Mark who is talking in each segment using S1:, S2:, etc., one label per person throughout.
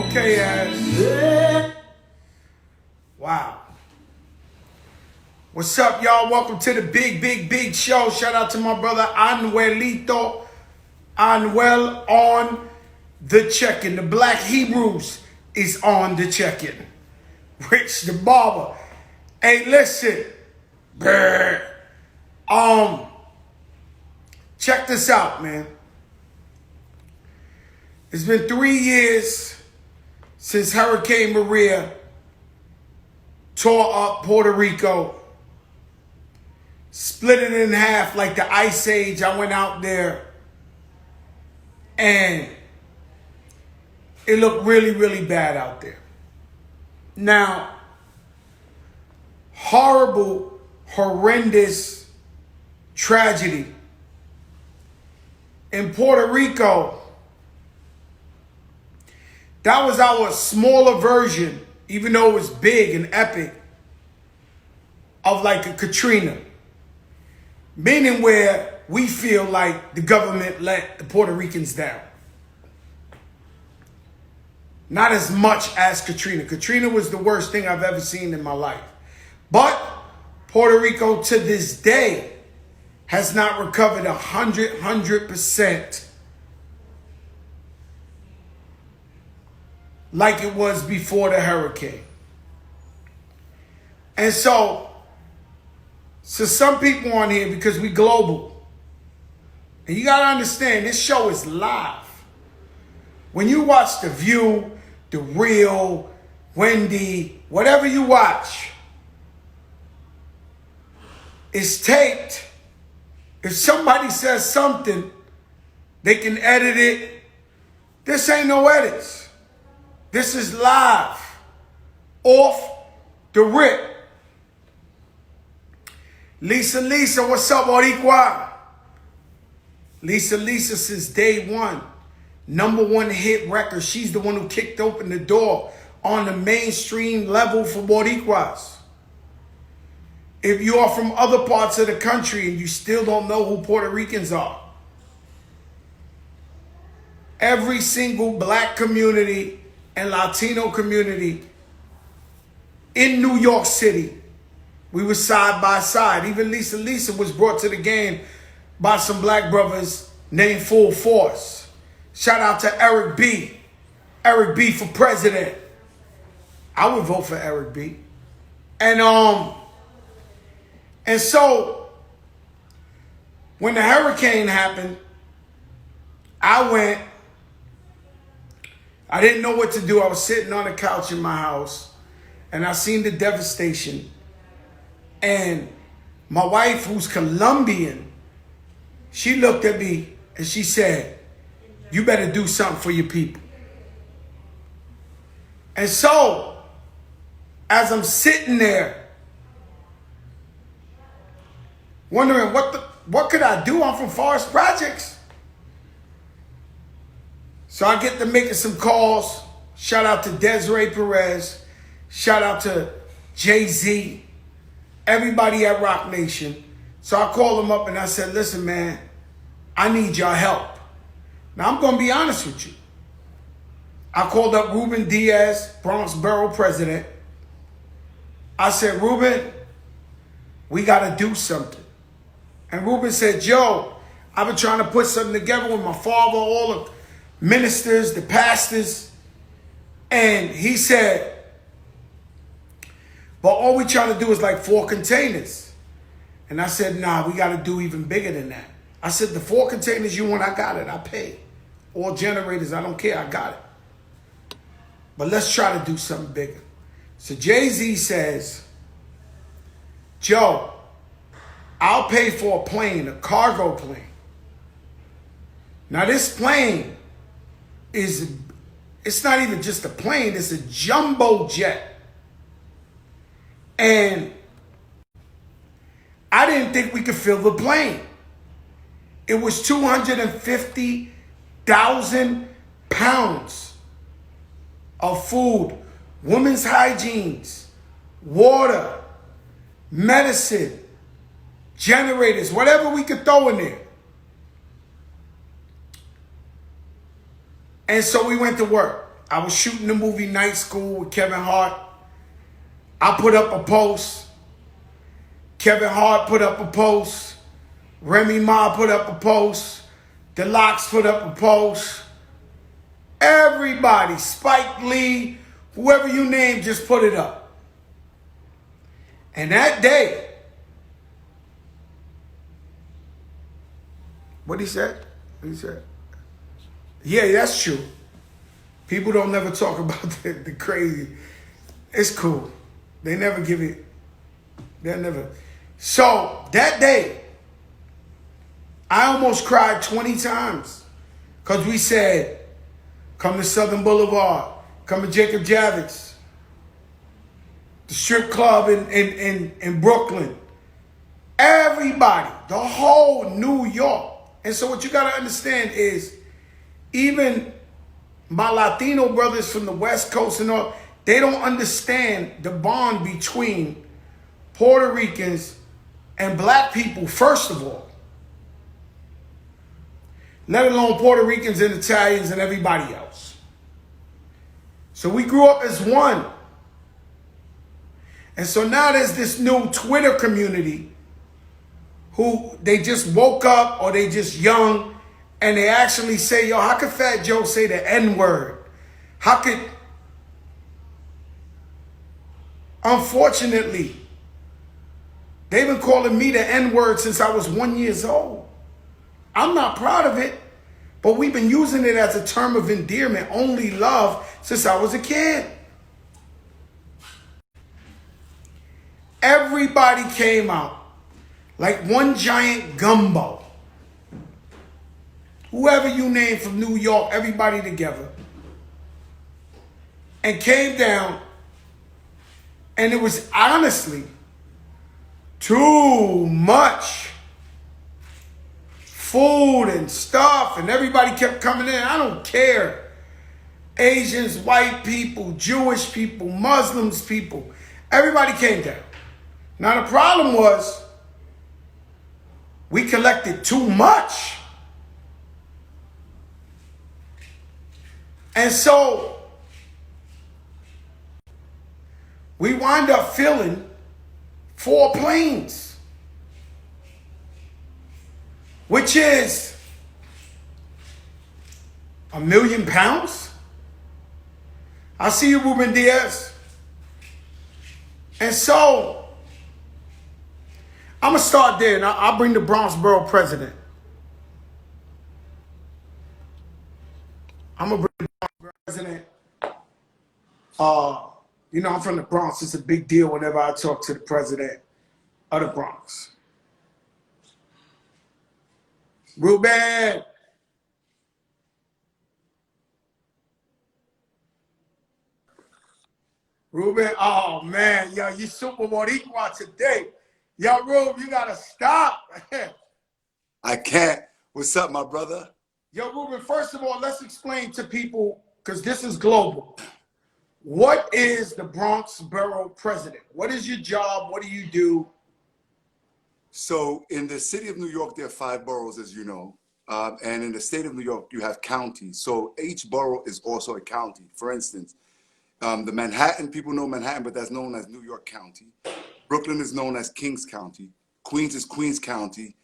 S1: Okay, ass. Wow. What's up, y'all? Welcome to the big show. Shout out to my brother Anuelito. Anuel on the check-in. The Black Hebrews is on the check-in. Rich the barber. Hey, listen. Check this out, man. It's been 3 years since Hurricane Maria tore up Puerto Rico, split it in half like the Ice Age. I went out there and it looked really, really bad out there. Now, horrible, horrendous tragedy in Puerto Rico. That was our smaller version, even though it was big and epic, of like a Katrina. Meaning where we feel like the government let the Puerto Ricans down. Not as much as Katrina. Katrina was the worst thing I've ever seen in my life. But Puerto Rico to this day has not recovered 100% like it was before the hurricane. And so some people on here, because we global, and you got to understand, this show is live. When you watch The View, The Real, Wendy, whatever you watch, it's taped. If somebody says something, they can edit it. This ain't no edits. This is live, off the rip. Lisa, what's up, Boricua? Lisa, since day one, #1 hit record. She's the one who kicked open the door on the mainstream level for Boricuas. If you are from other parts of the country and you still don't know who Puerto Ricans are, every single black community and Latino community in New York City, we were side by side. Even Lisa was brought to the game by some black brothers named Full Force. Shout out to Eric B. Eric B for president. I would vote for Eric B. And so when the hurricane happened, I didn't know what to do. I was sitting on the couch in my house and I seen the devastation. And my wife, who's Colombian, she looked at me and she said, "You better do something for your people." And so, as I'm sitting there, wondering what could I do? I'm from Forest Projects. So I get to making some calls. Shout out to Desiree Perez. Shout out to Jay-Z. Everybody at Rock Nation. So I called them up and I said, "Listen, man, I need your help." Now, I'm going to be honest with you. I called up Ruben Diaz, Bronx Borough President. I said, "Ruben, we got to do something." And Ruben said, "Joe, I've been trying to put something together with my father, all the ministers, the pastors." And he said, "But all we trying to do is like 4 containers. And I said, "Nah, we got to do even bigger than that." I said, "The 4 containers you want, I got it. I pay. All generators, I don't care. I got it. But let's try to do something bigger." So Jay-Z says, "Joe, I'll pay for a plane, a cargo plane." Now this plane it's not even just a plane, it's a jumbo jet. And I didn't think we could fill the plane. It was 250,000 pounds of food, women's hygienes, water, medicine, generators, whatever we could throw in there. And so we went to work. I was shooting the movie Night School with Kevin Hart. I put up a post. Kevin Hart put up a post. Remy Ma put up a post. The Locks put up a post. Everybody, Spike Lee, whoever you name, just put it up. And that day, what he said? He said, yeah, that's true. People don't never talk about the crazy. It's cool. They never give it. They never. So that day, I almost cried 20 times because we said, come to Southern Boulevard, come to Jacob Javits, the strip club in Brooklyn. Everybody, the whole New York. And so what you got to understand is even my Latino brothers from the West Coast and all, they don't understand the bond between Puerto Ricans and black people, first of all. Let alone Puerto Ricans and Italians and everybody else. So we grew up as one. And so now there's this new Twitter community who they just woke up or they just young and they actually say, yo, how could Fat Joe say the N-word? How could... Unfortunately, they've been calling me the N-word since I was 1 year old. I'm not proud of it, but we've been using it as a term of endearment, only love, since I was a kid. Everybody came out like one giant gumbo. Whoever you name from New York, everybody together. And came down, and it was honestly too much food and stuff, and everybody kept coming in. I don't care. Asians, white people, Jewish people, Muslims people, everybody came down. Now the problem was we collected too much. And so we wind up filling 4 planes, which is £1 million. I see you, Ruben Diaz. And so I'm going to start there, and I'll bring the Bronx Borough president. I'm going to bring the Bronx president. You know, I'm from the Bronx. It's a big deal whenever I talk to the president of the Bronx. Ruben. Ruben, oh man, yo, you super Boricua today. Yo, Rube, you gotta stop.
S2: I can't. What's up, my brother?
S1: Yo, Ruben, first of all, let's explain to people, because this is global. What is the Bronx Borough president? What is your job? What do you do?
S2: So in the city of New York, there are 5 boroughs, as you know. And in the state of New York, you have counties. So each borough is also a county. For instance, the Manhattan, people know Manhattan, but that's known as New York County. Brooklyn is known as Kings County. Queens is Queens County.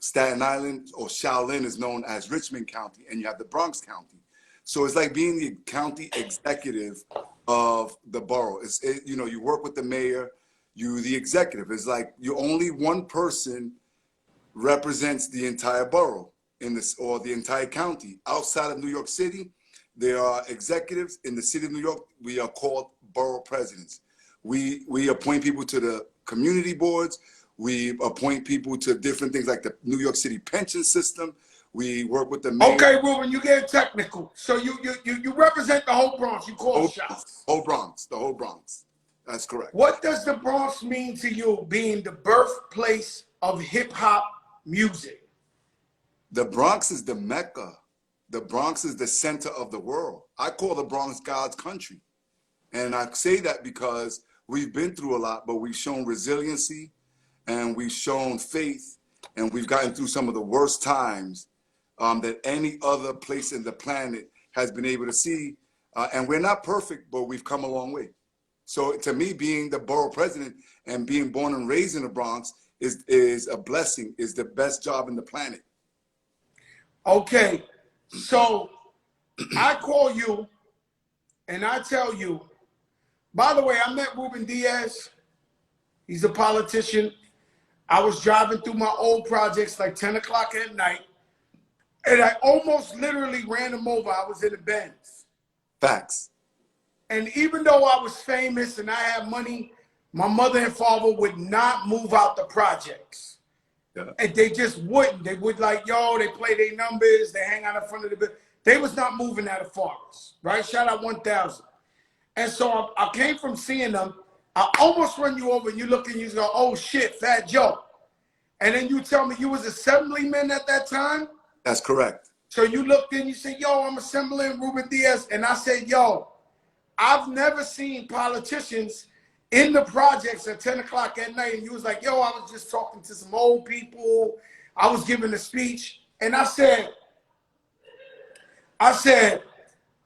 S2: Staten Island or Shaolin is known as Richmond County. And you have the Bronx County. So it's like being the county executive of the borough. You know, you work with the mayor, you the executive. It's like you only one person represents the entire borough in this or the entire county. Outside of New York City, there are executives. In the city of New York, we are called borough presidents. We appoint people to the community boards. We appoint people to different things like the New York City pension system. We work with the mayor.
S1: Okay, Ruben, you get technical. So you represent the whole Bronx. You call shots.
S2: The whole Bronx. That's correct.
S1: What does the Bronx mean to you, being the birthplace of hip-hop music?
S2: The Bronx is the Mecca. The Bronx is the center of the world. I call the Bronx God's country. And I say that because we've been through a lot, but we've shown resiliency and we've shown faith, and we've gotten through some of the worst times that any other place in the planet has been able to see. And we're not perfect, but we've come a long way. So to me, being the borough president and being born and raised in the Bronx is a blessing, is the best job in the planet.
S1: Okay, so I call you and I tell you, by the way, I met Ruben Diaz. He's a politician. I was driving through my old projects like 10 o'clock at night, and I almost literally ran him over. I was in the Benz.
S2: Facts.
S1: And even though I was famous and I had money, my mother and father would not move out the projects. Yeah. And they just wouldn't. They would like, yo, they play their numbers, they hang out in front of the building. They was not moving out of Forest, right? Shout out 1,000. And so I came from seeing them. I almost run you over and you look and you go, oh shit, Fat Joe. And then you tell me you was assemblyman at that time?
S2: That's correct.
S1: So you looked in, you said, yo, I'm assembling Ruben Diaz. And I said, yo, I've never seen politicians in the projects at 10 o'clock at night. And you was like, yo, I was just talking to some old people. I was giving a speech. And I said,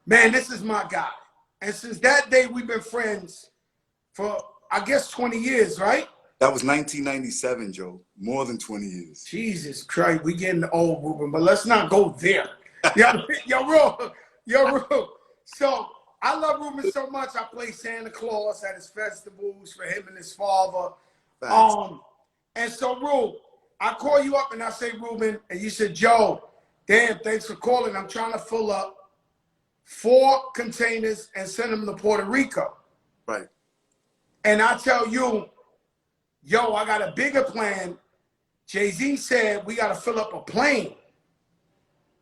S1: man, this is my guy. And since that day, we've been friends for, I guess, 20 years, right?
S2: That was 1997, Joe. More than 20 years.
S1: Jesus Christ, we getting old, Ruben, but let's not go there. Yo, real. So I love Ruben so much. I play Santa Claus at his festivals for him and his father. And so, Ruben, I call you up and I say, Ruben, and you said, Joe, damn, thanks for calling. I'm trying to fill up 4 containers and send them to Puerto Rico.
S2: Right.
S1: And I tell you, yo, I got a bigger plan. Jay-Z said we got to fill up a plane.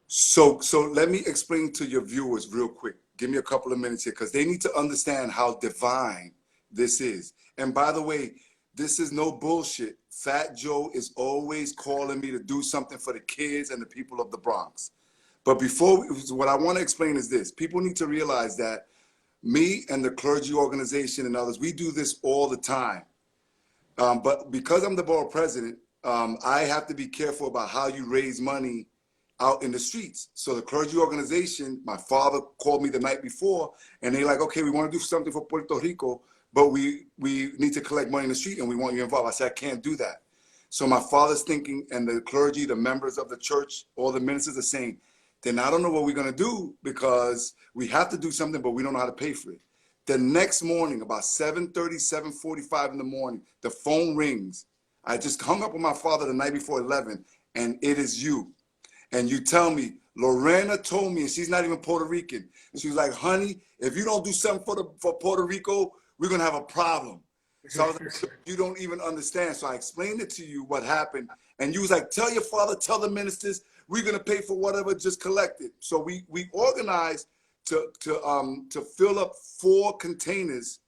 S2: So let me explain to your viewers real quick. Give me a couple of minutes here because they need to understand how divine this is. And by the way, this is no bullshit. Fat Joe is always calling me to do something for the kids and the people of the Bronx. But what I want to explain is this. People need to realize that me and the clergy organization and others, we do this all the time. But because I'm the borough president, I have to be careful about how you raise money out in the streets. So the clergy organization, my father called me the night before and they're like, okay, we want to do something for Puerto Rico, but we need to collect money in the street and we want you involved. I said, I can't do that. So my father's thinking, and the clergy, the members of the church, all the ministers are saying, then I don't know what we're going to do because we have to do something, but we don't know how to pay for it. The next morning, about 7:30, 7:45 in the morning, the phone rings. I just hung up with my father the night before 11, and it is you. And you tell me, Lorena told me, and she's not even Puerto Rican. And she was like, honey, if you don't do something for Puerto Rico, we're going to have a problem. So I was like, you don't even understand. So I explained it to you what happened. And you was like, tell your father, tell the ministers, we're going to pay for whatever just collected. So we organized to fill up 4 containers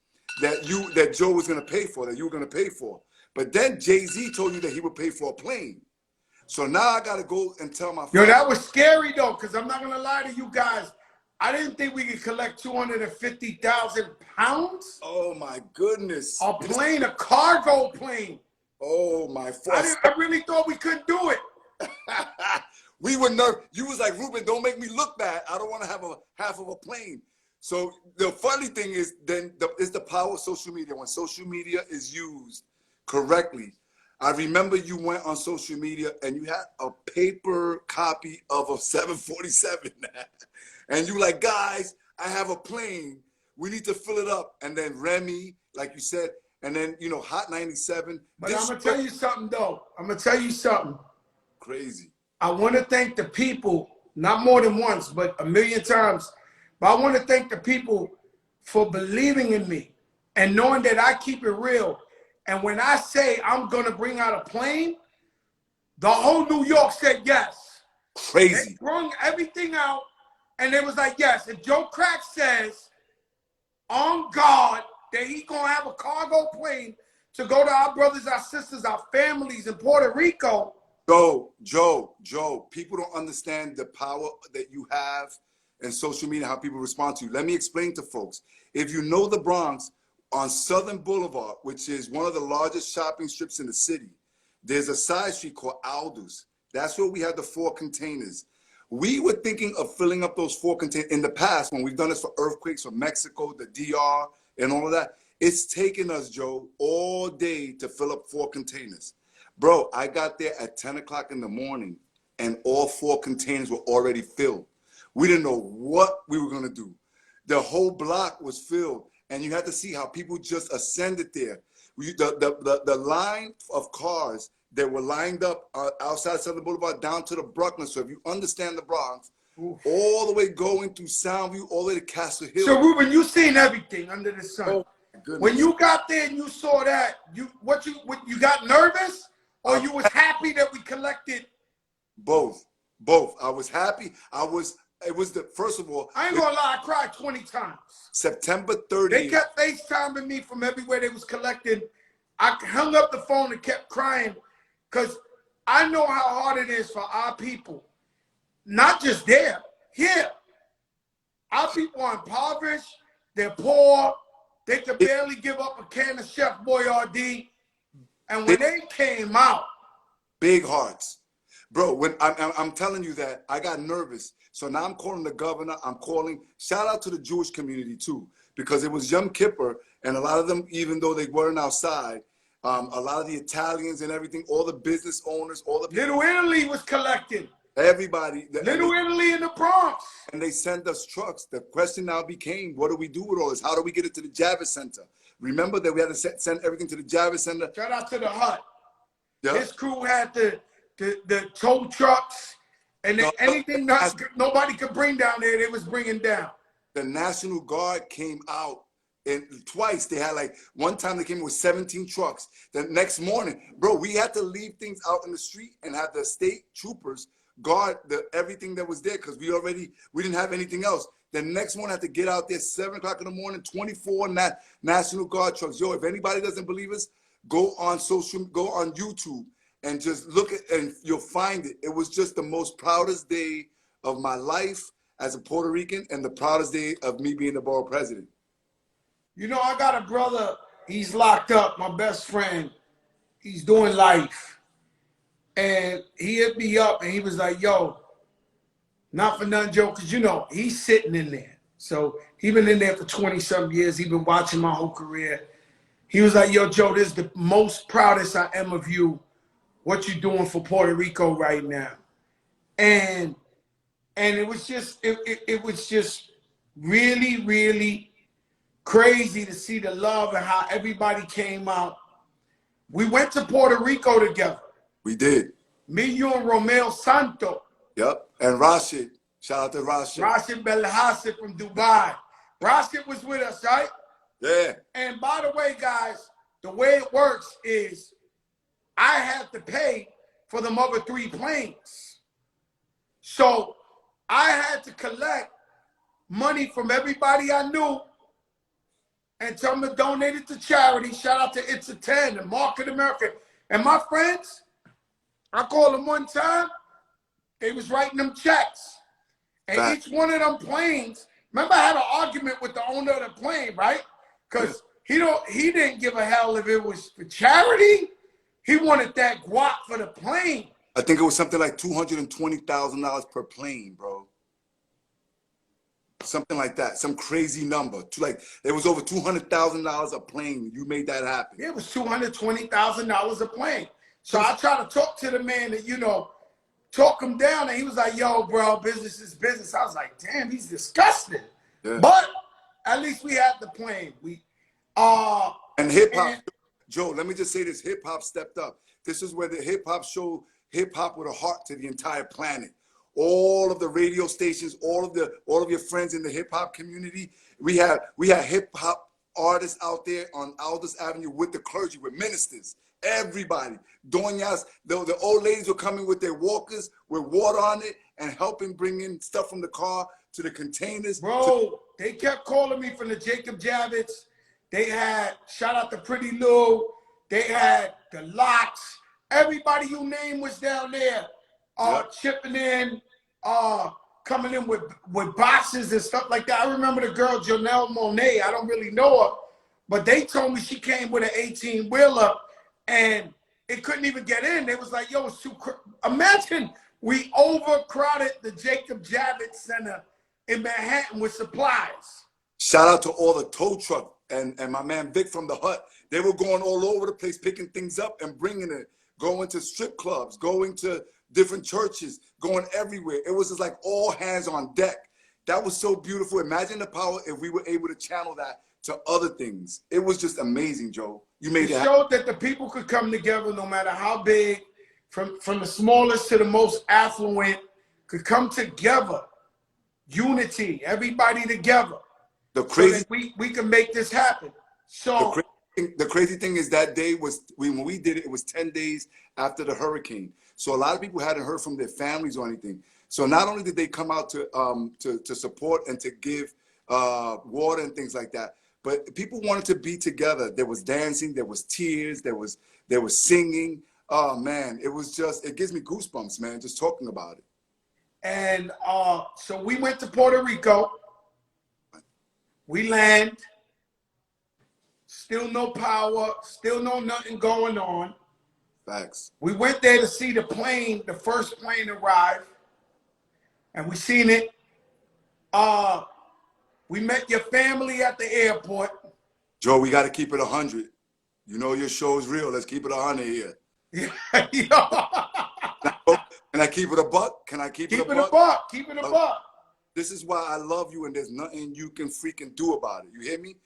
S2: that Joe was going to pay for, that you were going to pay for. But then Jay-Z told you that he would pay for a plane. So now I got to go and tell my father.
S1: Yo, that was scary, though, because I'm not going to lie to you guys. I didn't think we could collect 250,000 pounds.
S2: Oh, my goodness.
S1: A plane, a cargo plane.
S2: Oh, my
S1: God. I really thought we couldn't do it.
S2: We were nervous. You was like, Ruben, don't make me look bad. I don't want to have half of a plane. So the funny thing is it's the power of social media. When social media is used correctly, I remember you went on social media and you had a paper copy of a 747. And you were like, guys, I have a plane. We need to fill it up. And then Remy, like you said, and then, Hot 97.
S1: But I'm going to tell you something, though. I'm going to tell you something.
S2: Crazy.
S1: I want to thank the people, not more than once, but a million times. But I want to thank the people for believing in me and knowing that I keep it real. And when I say I'm going to bring out a plane, the whole New York said yes.
S2: Crazy.
S1: They brung everything out, and they was like, yes. If Joe Crack says, on God, that he going to have a cargo plane to go to our brothers, our sisters, our families in Puerto Rico.
S2: Joe, people don't understand the power that you have in social media, how people respond to you. Let me explain to folks. If you know the Bronx, on Southern Boulevard, which is one of the largest shopping strips in the city, there's a side street called Aldous. That's where we had the 4 containers. We were thinking of filling up those 4 containers in the past when we've done this for earthquakes from Mexico, the DR, and all of that. It's taken us, Joe, all day to fill up 4 containers. Bro, I got there at 10 o'clock in the morning and all 4 containers were already filled. We didn't know what we were gonna do. The whole block was filled and you had to see how people just ascended there. The line of cars that were lined up outside Southern Boulevard down to the Brooklyn. So if you understand the Bronx, all the way going through Soundview, all the way to Castle Hill.
S1: So Ruben, you seen everything under the sun.
S2: Oh, my goodness.
S1: When you got there and you saw that, you got nervous or you was happy that we collected?
S2: Both. I was happy. It was the, first of all,
S1: I ain't gonna lie, I cried 20 times.
S2: September 30th.
S1: They kept FaceTiming me from everywhere they was collecting. I hung up the phone and kept crying because I know how hard it is for our people. Not just there, here. Our people are impoverished, they're poor, they could barely give up a can of Chef Boyardee. And when they came out.
S2: Big hearts. Bro, when I'm telling you that, I got nervous. So now I'm calling the governor. Shout out to the Jewish community too, because it was Yom Kippur, and a lot of them, even though they weren't outside, a lot of the Italians and everything, all the business owners, all the people,
S1: Little Italy was collecting.
S2: everybody.
S1: Little Italy in the Bronx.
S2: And they sent us trucks. The question now became, what do we do with all this? How do we get it to the Javits Center? Remember that we had to send everything to the Javits Center?
S1: Shout out to the hut.
S2: Yep.
S1: His crew had the tow trucks and anything nobody could bring down there, they was bringing down.
S2: The National Guard came out and twice. They had like, one time they came with 17 trucks. The next morning, bro, we had to leave things out in the street and have the state troopers guard everything that was there because we didn't have anything else. The next morning I had to get out there 7 o'clock in the morning, 24 National Guard trucks. Yo, if anybody doesn't believe us, go on YouTube and just look at, and you'll find it. It was just the most proudest day of my life as a Puerto Rican and the proudest day of me being the borough president.
S1: You know, I got a brother, he's locked up, my best friend. He's doing life. And he hit me up and he was like, yo, not for nothing, Joe, because, you know, he's sitting in there. So he been in there for 20-some years. He been watching my whole career. He was like, yo, Joe, this is the most proudest I am of you, what you doing for Puerto Rico right now. And it was just, it was just really, really crazy to see the love and how everybody came out. We went to Puerto Rico together.
S2: We did.
S1: Me, you, and Romeo Santo.
S2: Yep. And Rashid. Shout out to Rashid.
S1: Rashid Belhassid from Dubai. Rashid was with us, right?
S2: Yeah.
S1: And by the way, guys, the way it works is I have to pay for them other 3 planes. So I had to collect money from everybody I knew and tell them to donate it to charity. Shout out to It's a 10 and Market America. And my friends, I called them one time, they was writing them checks. And each one of them planes, remember I had an argument with the owner of the plane, right? Because he didn't give a hell if it was for charity. He wanted that guap for the plane.
S2: I think it was something like $220,000 per plane, bro. Something like that, some crazy number. It was over $200,000 a plane. You made that happen.
S1: Yeah, it was $220,000 a plane. So I tried to talk to the man that, you know, talk him down, and he was like, yo, bro, business is business. I was like, damn, he's disgusting. Yeah. But at least we had the plane.
S2: And hip-hop, Joe, let me just say this, hip-hop stepped up. This is where the hip-hop showed hip-hop with a heart to the entire planet. All of the radio stations, all of your friends in the hip-hop community, we had hip-hop artists out there on Aldous Avenue with the clergy, with ministers, everybody. Doñas, the old ladies were coming with their walkers with water on it and helping bring in stuff from the car to the containers.
S1: Bro, they kept calling me from the Jacob Javits. They had, shout out to Pretty Lou. They had the Locks. Everybody you name was down there, chipping in, coming in with boxes and stuff like that. I remember the girl, Janelle Monet. I don't really know her, but they told me she came with an 18-wheeler and it couldn't even get in. They was like, yo, it's too imagine We overcrowded the Jacob Javits Center in Manhattan with supplies.
S2: Shout out to all the tow truck and my man Vic from the Hut. They were going all over the place, picking things up and bringing it, going to strip clubs, going to different churches, going everywhere. It was just like all hands on deck. That was so beautiful. Imagine the power if we were able to channel that to other things. It was just amazing, Joe. You made
S1: It
S2: it
S1: showed that the people could come together no matter how big, from the smallest to the most affluent, could come together. Unity, everybody together.
S2: The crazy,
S1: so that we can make this happen. So
S2: the crazy thing is that day was when we did it. It was 10 days after the hurricane. So a lot of people hadn't heard from their families or anything. So not only did they come out to support and to give water and things like that, but people wanted to be together. There was dancing, there was tears, there was singing. Oh man, it gives me goosebumps, man, just talking about it.
S1: And so we went to Puerto Rico. We land, still no power, still no nothing going on.
S2: Facts.
S1: We went there to see the plane, the first plane arrive, and we seen it. We met your family at the airport.
S2: Joe, we got to keep it 100. You know your show's real. Let's keep it 100 here. Can I keep it a buck? Can I keep it a buck?
S1: Keep it a buck.
S2: This is why I love you, and there's nothing you can freaking do about it. You hear me?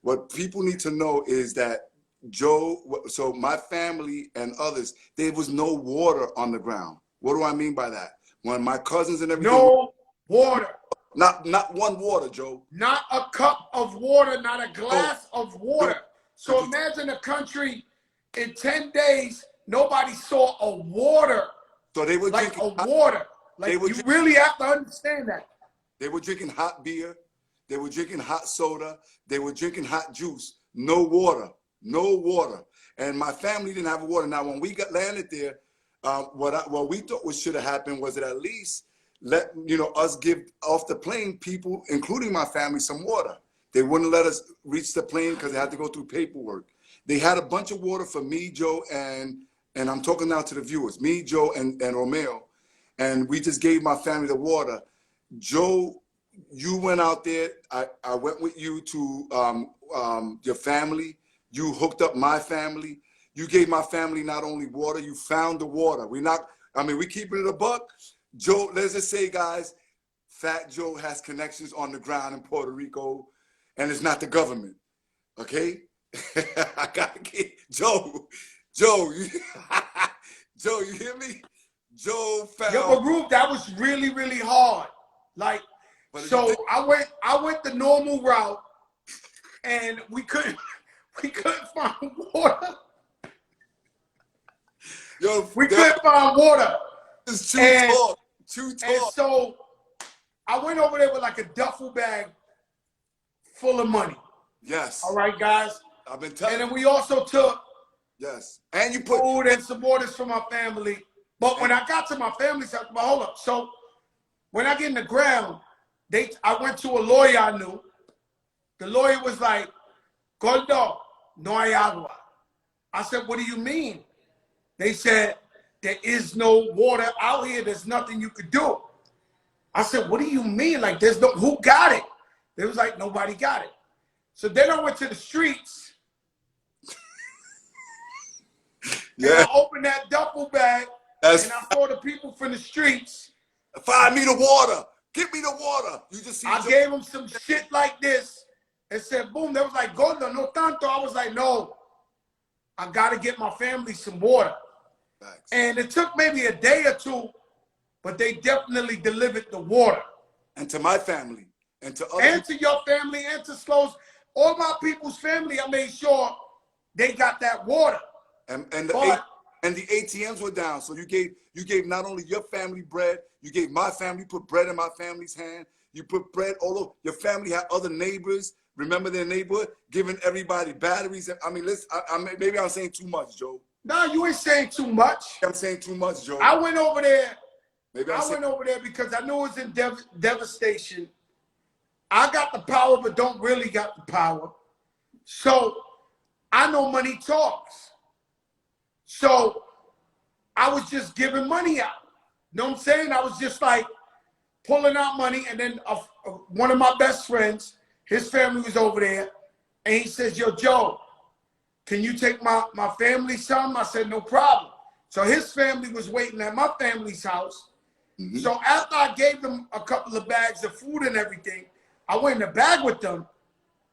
S2: What people need to know is that Joe, so my family and others, there was no water on the ground. What do I mean by that? When my cousins and everything.
S1: No water.
S2: Not one water, Joe.
S1: Not a cup of water, not a glass of water. So imagine a country in 10 days, nobody saw a water.
S2: So they were
S1: like
S2: drinking
S1: a water. Like you really have to understand that.
S2: They were drinking hot beer. They were drinking hot soda. They were drinking hot juice. No water. No water. And my family didn't have water. Now, when we got landed there, what we thought should have happened was that at least let us give off the plane people, including my family, some water. They wouldn't let us reach the plane because they had to go through paperwork. They had a bunch of water for me, Joe, and I'm talking now to the viewers, me, Joe, and Romeo, and we just gave my family the water. Joe, you went out there. I went with you to your family. You hooked up my family. You gave my family not only water, you found the water. We keeping it a buck. Joe, let's just say, guys, Fat Joe has connections on the ground in Puerto Rico, and it's not the government. Okay? I gotta get Joe, you Joe, you hear me? Joe found.
S1: Yeah, but Rube, that was really, really hard. Like, so I went the normal route, and we couldn't find water.
S2: Yo,
S1: we couldn't find water.
S2: It's too tall.
S1: And so I went over there with like a duffel bag full of money.
S2: Yes.
S1: All right, guys.
S2: I've been telling.
S1: And then we also took
S2: and you put
S1: food and some orders for my family. But when I got to my family's house, but hold up. So when I get in the ground, I went to a lawyer I knew. The lawyer was like, "Gordo, no hay agua." I said, "What do you mean?" They said, "There is no water out here. There's nothing you could do." I said, "What do you mean? Like, there's no, who got it?" They was like, "Nobody got it." So then I went to the streets. And I opened that duffel bag, and I saw the people from the streets.
S2: Find me the water. Give me the water. You just see.
S1: I gave them some shit like this and said, boom. They was like, "Gordo, no tanto." I was like, "No, I got to get my family some water."
S2: Thanks.
S1: And it took maybe a day or two, but they definitely delivered the water.
S2: And to my family, and to others.
S1: And to your family, and to Slow's, all my people's family, I made sure they got that water.
S2: And the ATMs were down. So you gave not only your family bread, you gave my family, put bread in my family's hand. You put bread all over. Your family had other neighbors. Remember their neighborhood, giving everybody batteries. I mean, listen, maybe I'm saying too much, Joe.
S1: No, you ain't saying too much.
S2: I'm saying too much, Joe.
S1: I went over there.
S2: I
S1: went over there because I knew it was in devastation. I got the power, but don't really got the power. So I know money talks. So I was just giving money out. know what I'm saying? I was just like pulling out money, and then one of my best friends, his family was over there, and he says, yo, Joe, can you take my family some? I said, no problem. So his family was waiting at my family's house.
S2: Mm-hmm.
S1: So after I gave them a couple of bags of food and everything, I went in the bag with them,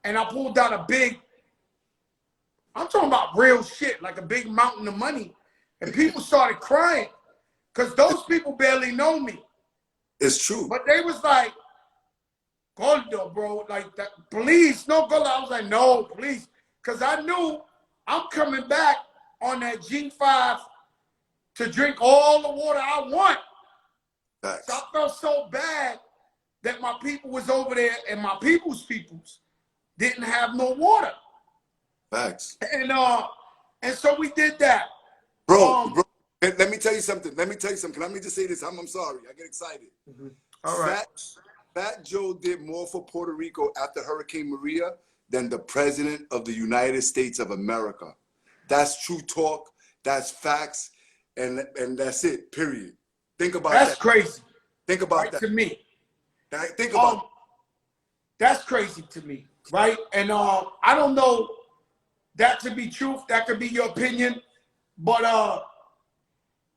S1: and I pulled out a big, I'm talking about real shit, like a big mountain of money. And people started crying because those people barely know me.
S2: It's true.
S1: But they was like, Gordo, bro, like that, please, no Gordo. I was like, no, please. Because I knew I'm coming back on that G5 to drink all the water I want.
S2: Facts.
S1: So I felt so bad that my people was over there and my people's didn't have no water.
S2: Facts.
S1: And so we did that.
S2: Bro, let me tell you something. Let me me just say this. I'm sorry. I get excited.
S1: Mm-hmm. All right.
S2: Fat Joe did more for Puerto Rico after Hurricane Maria than the President of the United States of America. That's true talk. That's facts. And that's it, period. Think about that.
S1: That's crazy.
S2: Think about
S1: right,
S2: that.
S1: To me.
S2: Think about it.
S1: That's crazy to me, right? And I don't know that to be truth. That could be your opinion. But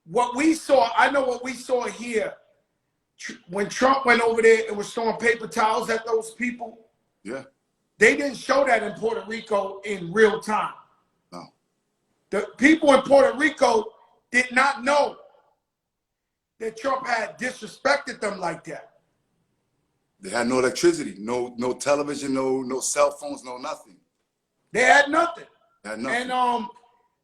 S1: what we saw, I know what we saw here when Trump went over there and was throwing paper towels at those people.
S2: Yeah.
S1: They didn't show that in Puerto Rico in real time.
S2: No.
S1: The people in Puerto Rico did not know that Trump had disrespected them like that.
S2: They had no electricity, no television, no cell phones, no nothing.
S1: They had nothing.
S2: They had nothing.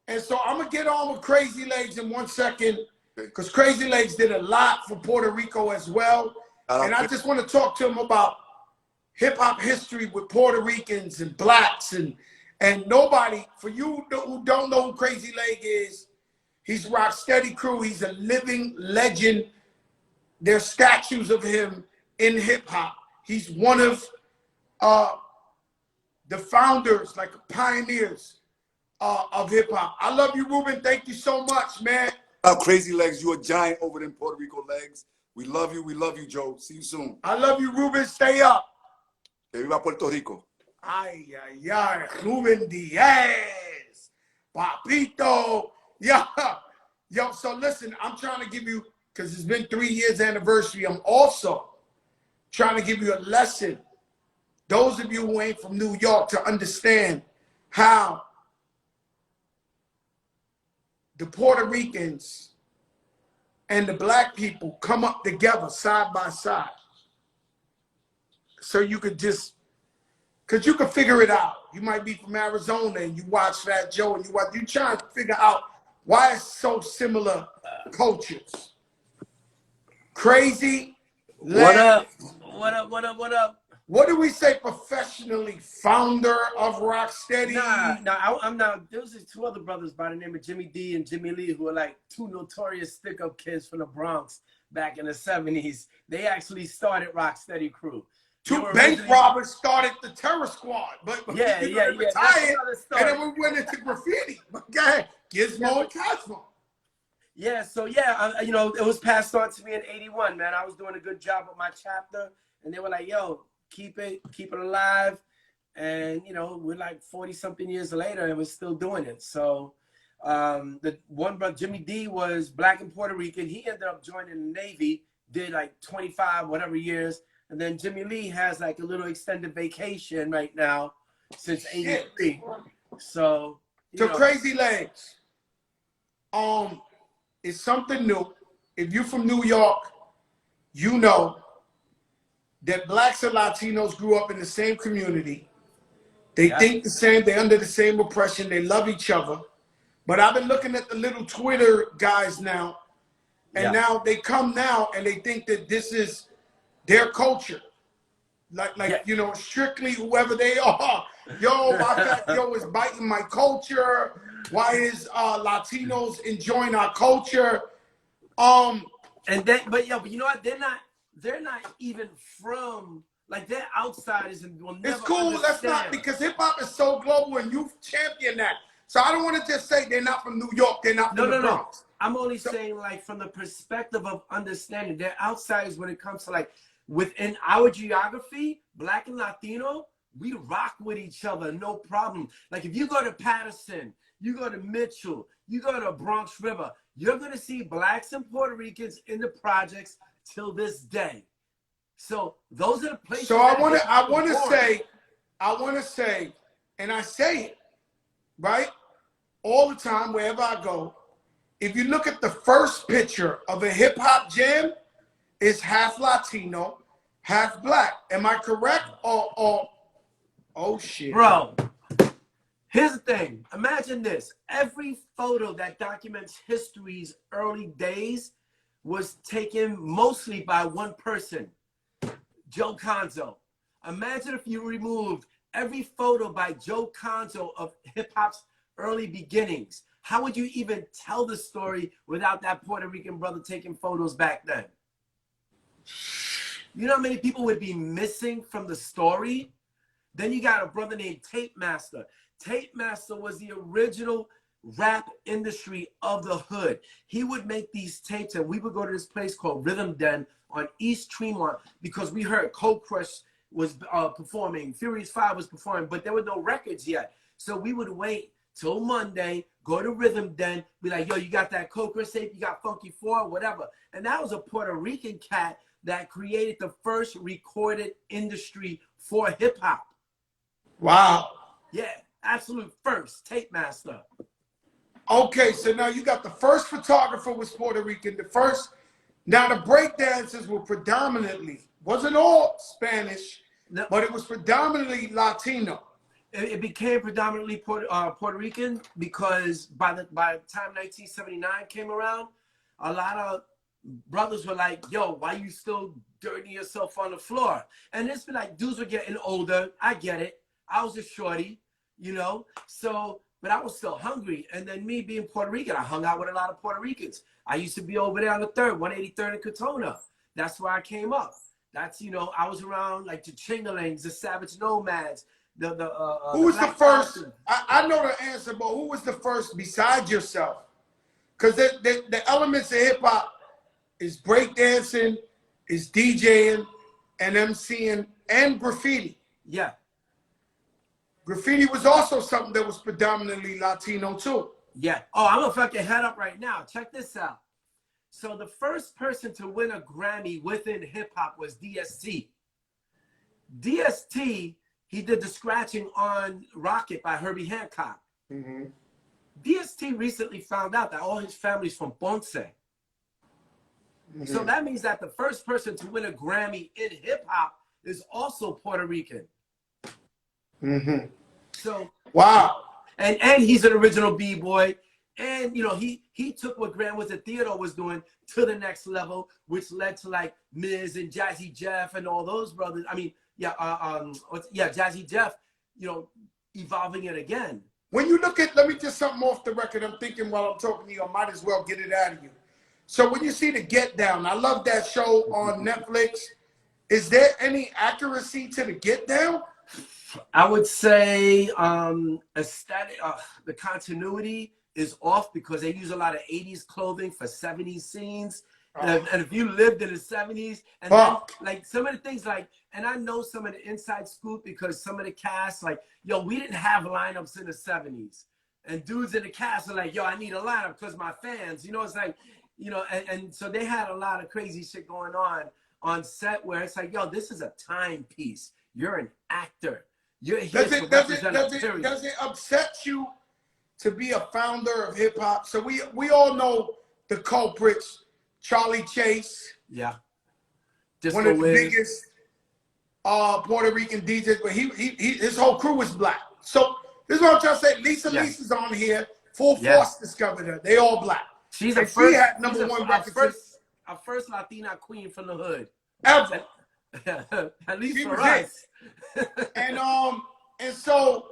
S1: And so I'm gonna get on with Crazy Legs in 1 second, because Crazy Legs did a lot for Puerto Rico as well. And I just want to talk to him about hip hop history with Puerto Ricans and blacks and nobody. For you who don't know who Crazy Leg is, he's Rocksteady Crew. He's a living legend. There's statues of him in hip hop. He's one of the founders, like pioneers of hip hop. I love you, Ruben. Thank you so much, man.
S2: Crazy Legs, you're a giant over there in Puerto Rico, Legs. We love you, Joe. See you soon.
S1: I love you, Ruben. Stay up.
S2: Que viva Puerto Rico.
S1: Ay, ay, ay. Ruben Diaz. Papito. Yo, so listen, I'm trying to give you, because it's been 3 years anniversary, I'm also trying to give you a lesson. Those of you who ain't from New York, to understand how the Puerto Ricans and the black people come up together side by side. So you could just, because you could figure it out. You might be from Arizona and you watch Fat Joe and you trying to figure out why it's so similar cultures. Crazy.
S3: What up? What up? What up? What up?
S1: What do we say professionally? Founder of Rocksteady?
S3: I'm not. There was two other brothers by the name of Jimmy D and Jimmy Lee who are like two notorious stick-up kids from the Bronx back in the 70s. They actually started Rocksteady Crew.
S1: Two bank robbers started the Terror Squad, but
S3: yeah.
S1: Retired, and then we went into graffiti. Okay, Gizmo and Cosmo.
S3: Yeah, so yeah, it was passed on to me in '81, man. I was doing a good job with my chapter, and they were like, "Yo, keep it alive," and we're like 40-something years later, and we're still doing it. So, the one brother, Jimmy D, was black and Puerto Rican. He ended up joining the Navy, did like 25 whatever years. And then Jimmy Lee has like a little extended vacation right now since '83. So
S1: Crazy Legs. It's something new. If you're from New York, you know that blacks and Latinos grew up in the same community. They think the same, they're under the same oppression, they love each other. But I've been looking at the little Twitter guys now, and now they come now and they think that this is their culture, strictly whoever they are. Yo, my Fat Joe is biting my culture. Why is Latinos enjoying our culture?
S3: But you know what? They're not even from, like, they're outsiders and will never.
S1: It's cool.
S3: Understand.
S1: That's not, because hip hop is so global and you've championed that. So I don't want to just say they're not from New York. They're not from the Bronx.
S3: I'm only saying, like, from the perspective of understanding, they're outsiders when it comes to, like, within our geography, Black and Latino, we rock with each other, no problem. Like, if you go to Patterson, you go to Mitchell, you go to Bronx River, you're going to see Blacks and Puerto Ricans in the projects till this day. So those are the places.
S1: So I want to say, and I say it, right? All the time, wherever I go, if you look at the first picture of a hip hop jam, it's half Latino, half Black. Am I correct? Or oh shit.
S3: Bro, here's the thing. Imagine this. Every photo that documents history's early days was taken mostly by one person, Joe Conzo. Imagine if you removed every photo by Joe Conzo of hip hop's early beginnings. How would you even tell the story without that Puerto Rican brother taking photos back then? You know how many people would be missing from the story? Then you got a brother named Tape Master. Tape Master was the original rap industry of the hood. He would make these tapes, and we would go to this place called Rhythm Den on East Tremont because we heard Cold Crush was performing, Furious 5 was performing, but there were no records yet. So we would wait till Monday, go to Rhythm Den, be like, yo, you got that Cold Crush tape, you got Funky 4, whatever. And that was a Puerto Rican cat that created the first recorded industry for hip hop.
S1: Wow.
S3: Yeah, absolute first, Tape Master.
S1: Okay, so now you got the first photographer was Puerto Rican. The first, now the breakdancers were predominantly, wasn't all Spanish,
S3: No,
S1: but it was predominantly Latino.
S3: it became predominantly Puerto Rican because by the time 1979 came around, a lot of brothers were like, yo, why you still dirtying yourself on the floor? And it's been like, dudes were getting older. I get it. I was a shorty, you know? So, but I was still hungry. And then me being Puerto Rican, I hung out with a lot of Puerto Ricans. I used to be over there on the 3rd, 183rd and Katona. That's where I came up. That's, you know, I was around like the Chingalings, the Savage Nomads,
S1: Who was the first?
S3: Falcons.
S1: I know the answer, but who was the first besides yourself? Because the elements of hip hop is breakdancing, is DJing, and MCing, and graffiti.
S3: Yeah.
S1: Graffiti was also something that was predominantly Latino too.
S3: Yeah. Oh, I'm gonna fucking head up right now. Check this out. So the first person to win a Grammy within hip hop was DST. DST, he did the scratching on Rocket by Herbie Hancock.
S1: Mm-hmm.
S3: DST recently found out that all his family's from Ponce. Mm-hmm. So that means that the first person to win a Grammy in hip hop is also Puerto Rican.
S1: Mm-hmm.
S3: So
S1: wow.
S3: And he's an original B-boy. And, you know, he took what Grand Wizard Theodore was doing to the next level, which led to, like, Miz and Jazzy Jeff and all those brothers. I mean, Jazzy Jeff, you know, evolving it again.
S1: When you look at, let me just something off the record, I'm thinking while I'm talking to you, I might as well get it out of you. So when you see the Get Down, I love that show on Netflix. Is there any accuracy to the Get Down?
S3: I would say aesthetic, the continuity is off because they use a lot of 80s clothing for 70s scenes. And if you lived in the 70s, and then, like some of the things like, and I know some of the inside scoop because some of the cast, like, yo, we didn't have lineups in the 70s. And dudes in the cast are like, yo, I need a lineup because my fans, you know, it's like, you know, and so they had a lot of crazy shit going on set where it's like, yo, this is a timepiece. You're an actor. You're here to represent a period.
S1: Does it upset you to be a founder of hip hop? So we all know the culprits, Charlie Chase.
S3: Yeah.
S1: One of the biggest Puerto Rican DJs, but his whole crew was black. So this is what I'm trying to say. Lisa Lisa's on here. Full Force discovered her. They all black.
S3: She's
S1: and she had
S3: our first Latina queen from the hood.
S1: Ever.
S3: At least for us.
S1: And so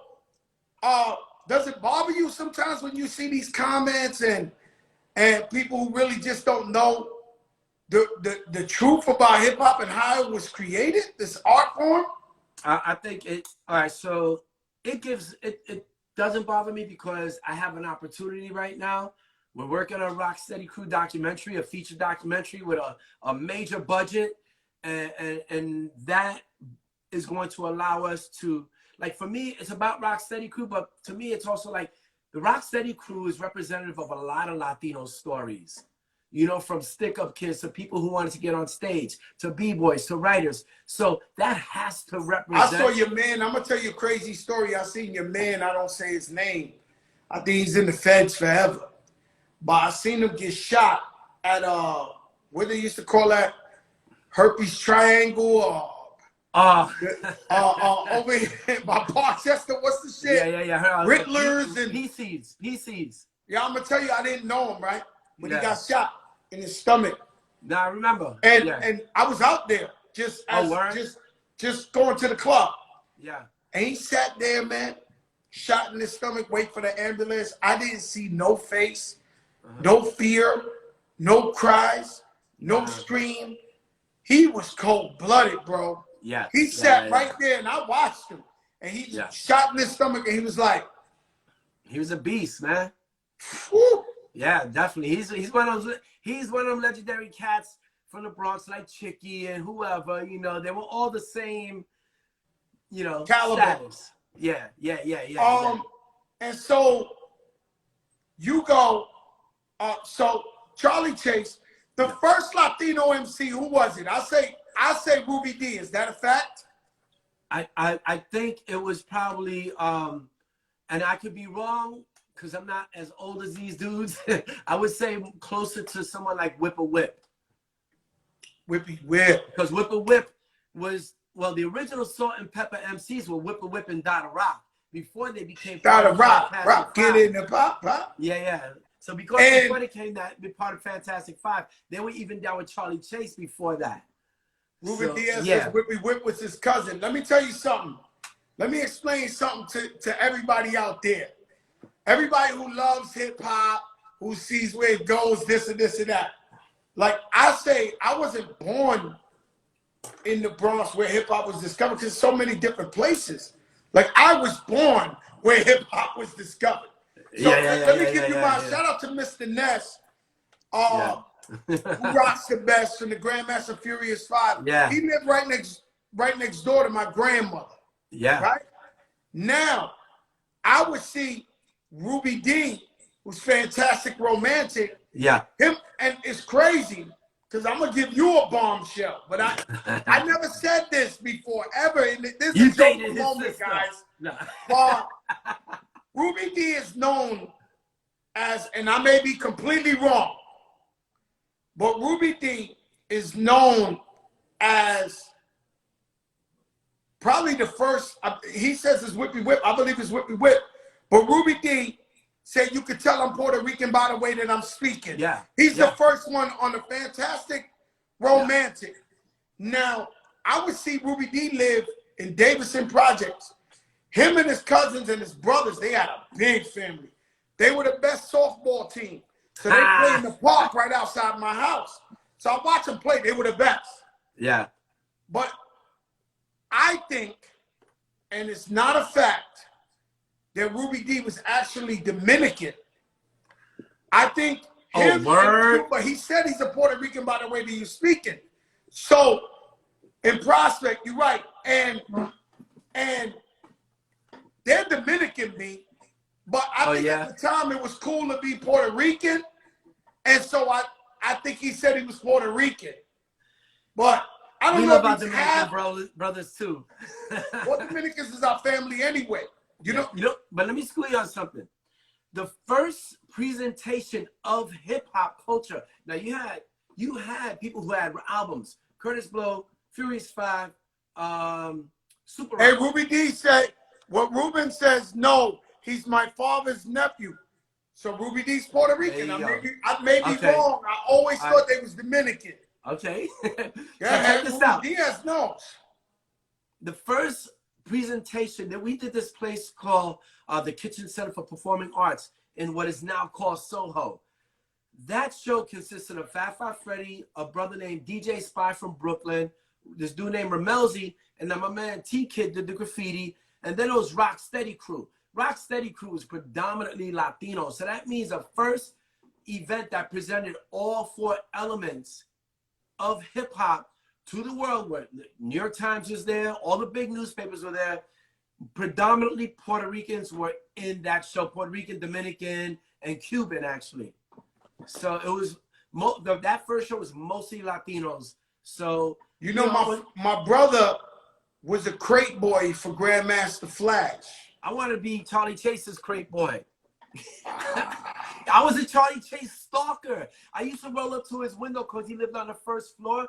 S1: does it bother you sometimes when you see these comments and people who really just don't know the truth about hip hop and how it was created, this art form?
S3: I think all right, so it doesn't bother me because I have an opportunity right now We're working on a Rocksteady Crew documentary, a feature documentary with a major budget, and that is going to allow us to, like, for me, it's about Rocksteady Crew, but to me, it's also like the Rocksteady Crew is representative of a lot of Latino stories. You know, from stick-up kids to people who wanted to get on stage, to b-boys, to writers. So that has to represent.
S1: I saw your man. I'm gonna tell you a crazy story. I seen your man. I don't say his name. I think he's in the feds forever. But I seen him get shot at what they used to call that, herpes triangle, over here by Parkchester. What's the shit?
S3: Yeah.
S1: Riddlers and
S3: PCs.
S1: Yeah, I'm gonna tell you, I didn't know him, right? But
S3: Yeah.
S1: he got shot in his stomach.
S3: Now I remember.
S1: And I was out there just going to the club.
S3: Yeah.
S1: And he sat there, man, shot in his stomach, wait for the ambulance. I didn't see no face. No fear, no cries, no scream. He was cold-blooded, bro.
S3: Yeah.
S1: He sat right there, and I watched him. And he just shot in his stomach, and he was like...
S3: He was a beast, man.
S1: Whew.
S3: Yeah, definitely. He's one of them legendary cats from the Bronx, like Chicky and whoever. You know, they were all the same, you know,
S1: Caliber.
S3: status. Yeah.
S1: And so you go... so Charlie Chase, the first Latino MC, who was it? I say Ruby D. Is that a fact?
S3: I think it was probably and I could be wrong because I'm not as old as these dudes. I would say closer to someone like Whip a Whip.
S1: Whippy Whip.
S3: Because Whip a Whip was, well, the original Salt and Pepper MCs were Whip a Whip and Dada Rock before they became
S1: Dada Rock, get in the pop.
S3: Yeah. So before they came that be part of Fantastic Five, they were even down with Charlie Chase before that.
S1: Ruben Diaz says Whippy Whip was his cousin. Let me tell you something. Let me explain something to everybody out there. Everybody who loves hip hop, who sees where it goes, this and this and that. Like I say, I wasn't born in the Bronx where hip hop was discovered because so many different places. Like I was born where hip hop was discovered. So let me give you my shout out to Mr. Ness, who rocks the best from the Grandmaster Furious 5.
S3: Yeah.
S1: He lived right next door to my grandmother.
S3: Yeah.
S1: Right? Now, I would see Ruby D, who's fantastic romantic.
S3: Yeah.
S1: Him, and it's crazy, because I'm gonna give you a bombshell, but I never said this before, ever. And this is a moment, guys.
S3: No.
S1: Ruby D is known as, and I may be completely wrong, but Ruby D is known as probably the first, he says it's Whippy Whip, I believe it's Whippy Whip, but Ruby D said you could tell I'm Puerto Rican by the way that I'm speaking.
S3: Yeah.
S1: He's the first one on the Fantastic Romantic. Yeah. Now, I would see Ruby D live in Davidson Projects. Him and his cousins and his brothers, they had a big family. They were the best softball team. So they played in the park right outside my house. So I watched them play. They were the best.
S3: Yeah.
S1: But I think, and it's not a fact, that Ruby D was actually Dominican. I think him, but he said he's a Puerto Rican by the way that you're speaking. So in Prospect, you're right. And they're Dominican, me. But I think at the time it was cool to be Puerto Rican. And so I think he said he was Puerto Rican. But I don't know
S3: about Dominican brothers too.
S1: Well, Dominicans is our family anyway. You know,
S3: but let me school you on something. The first presentation of hip hop culture. Now you had people who had albums. Curtis Blow, Furious 5, Super.
S1: Hey, Ruby D said what Ruben says. No, he's my father's nephew. So Ruby D's Puerto Rican. I may be wrong. I always thought they was Dominican.
S3: Okay.
S1: Yeah, so check this out. Diaz knows.
S3: The first presentation that we did this place called the Kitchen Center for Performing Arts in what is now called Soho. That show consisted of Fat Five Freddy, a brother named DJ Spy from Brooklyn, this dude named Ramelzi, and then my man T-Kid did the graffiti, and then it was Rocksteady Crew. Rocksteady Crew was predominantly Latino, so that means the first event that presented all 4 elements of hip hop to the world. Where the New York Times was there, all the big newspapers were there. Predominantly Puerto Ricans were in that show. Puerto Rican, Dominican, and Cuban, actually. So it was that first show was mostly Latinos. So
S1: you know, my brother was a crate boy for Grandmaster Flash.
S3: I want to be Charlie Chase's crate boy. I was a Charlie Chase stalker. I used to roll up to his window because he lived on the first floor.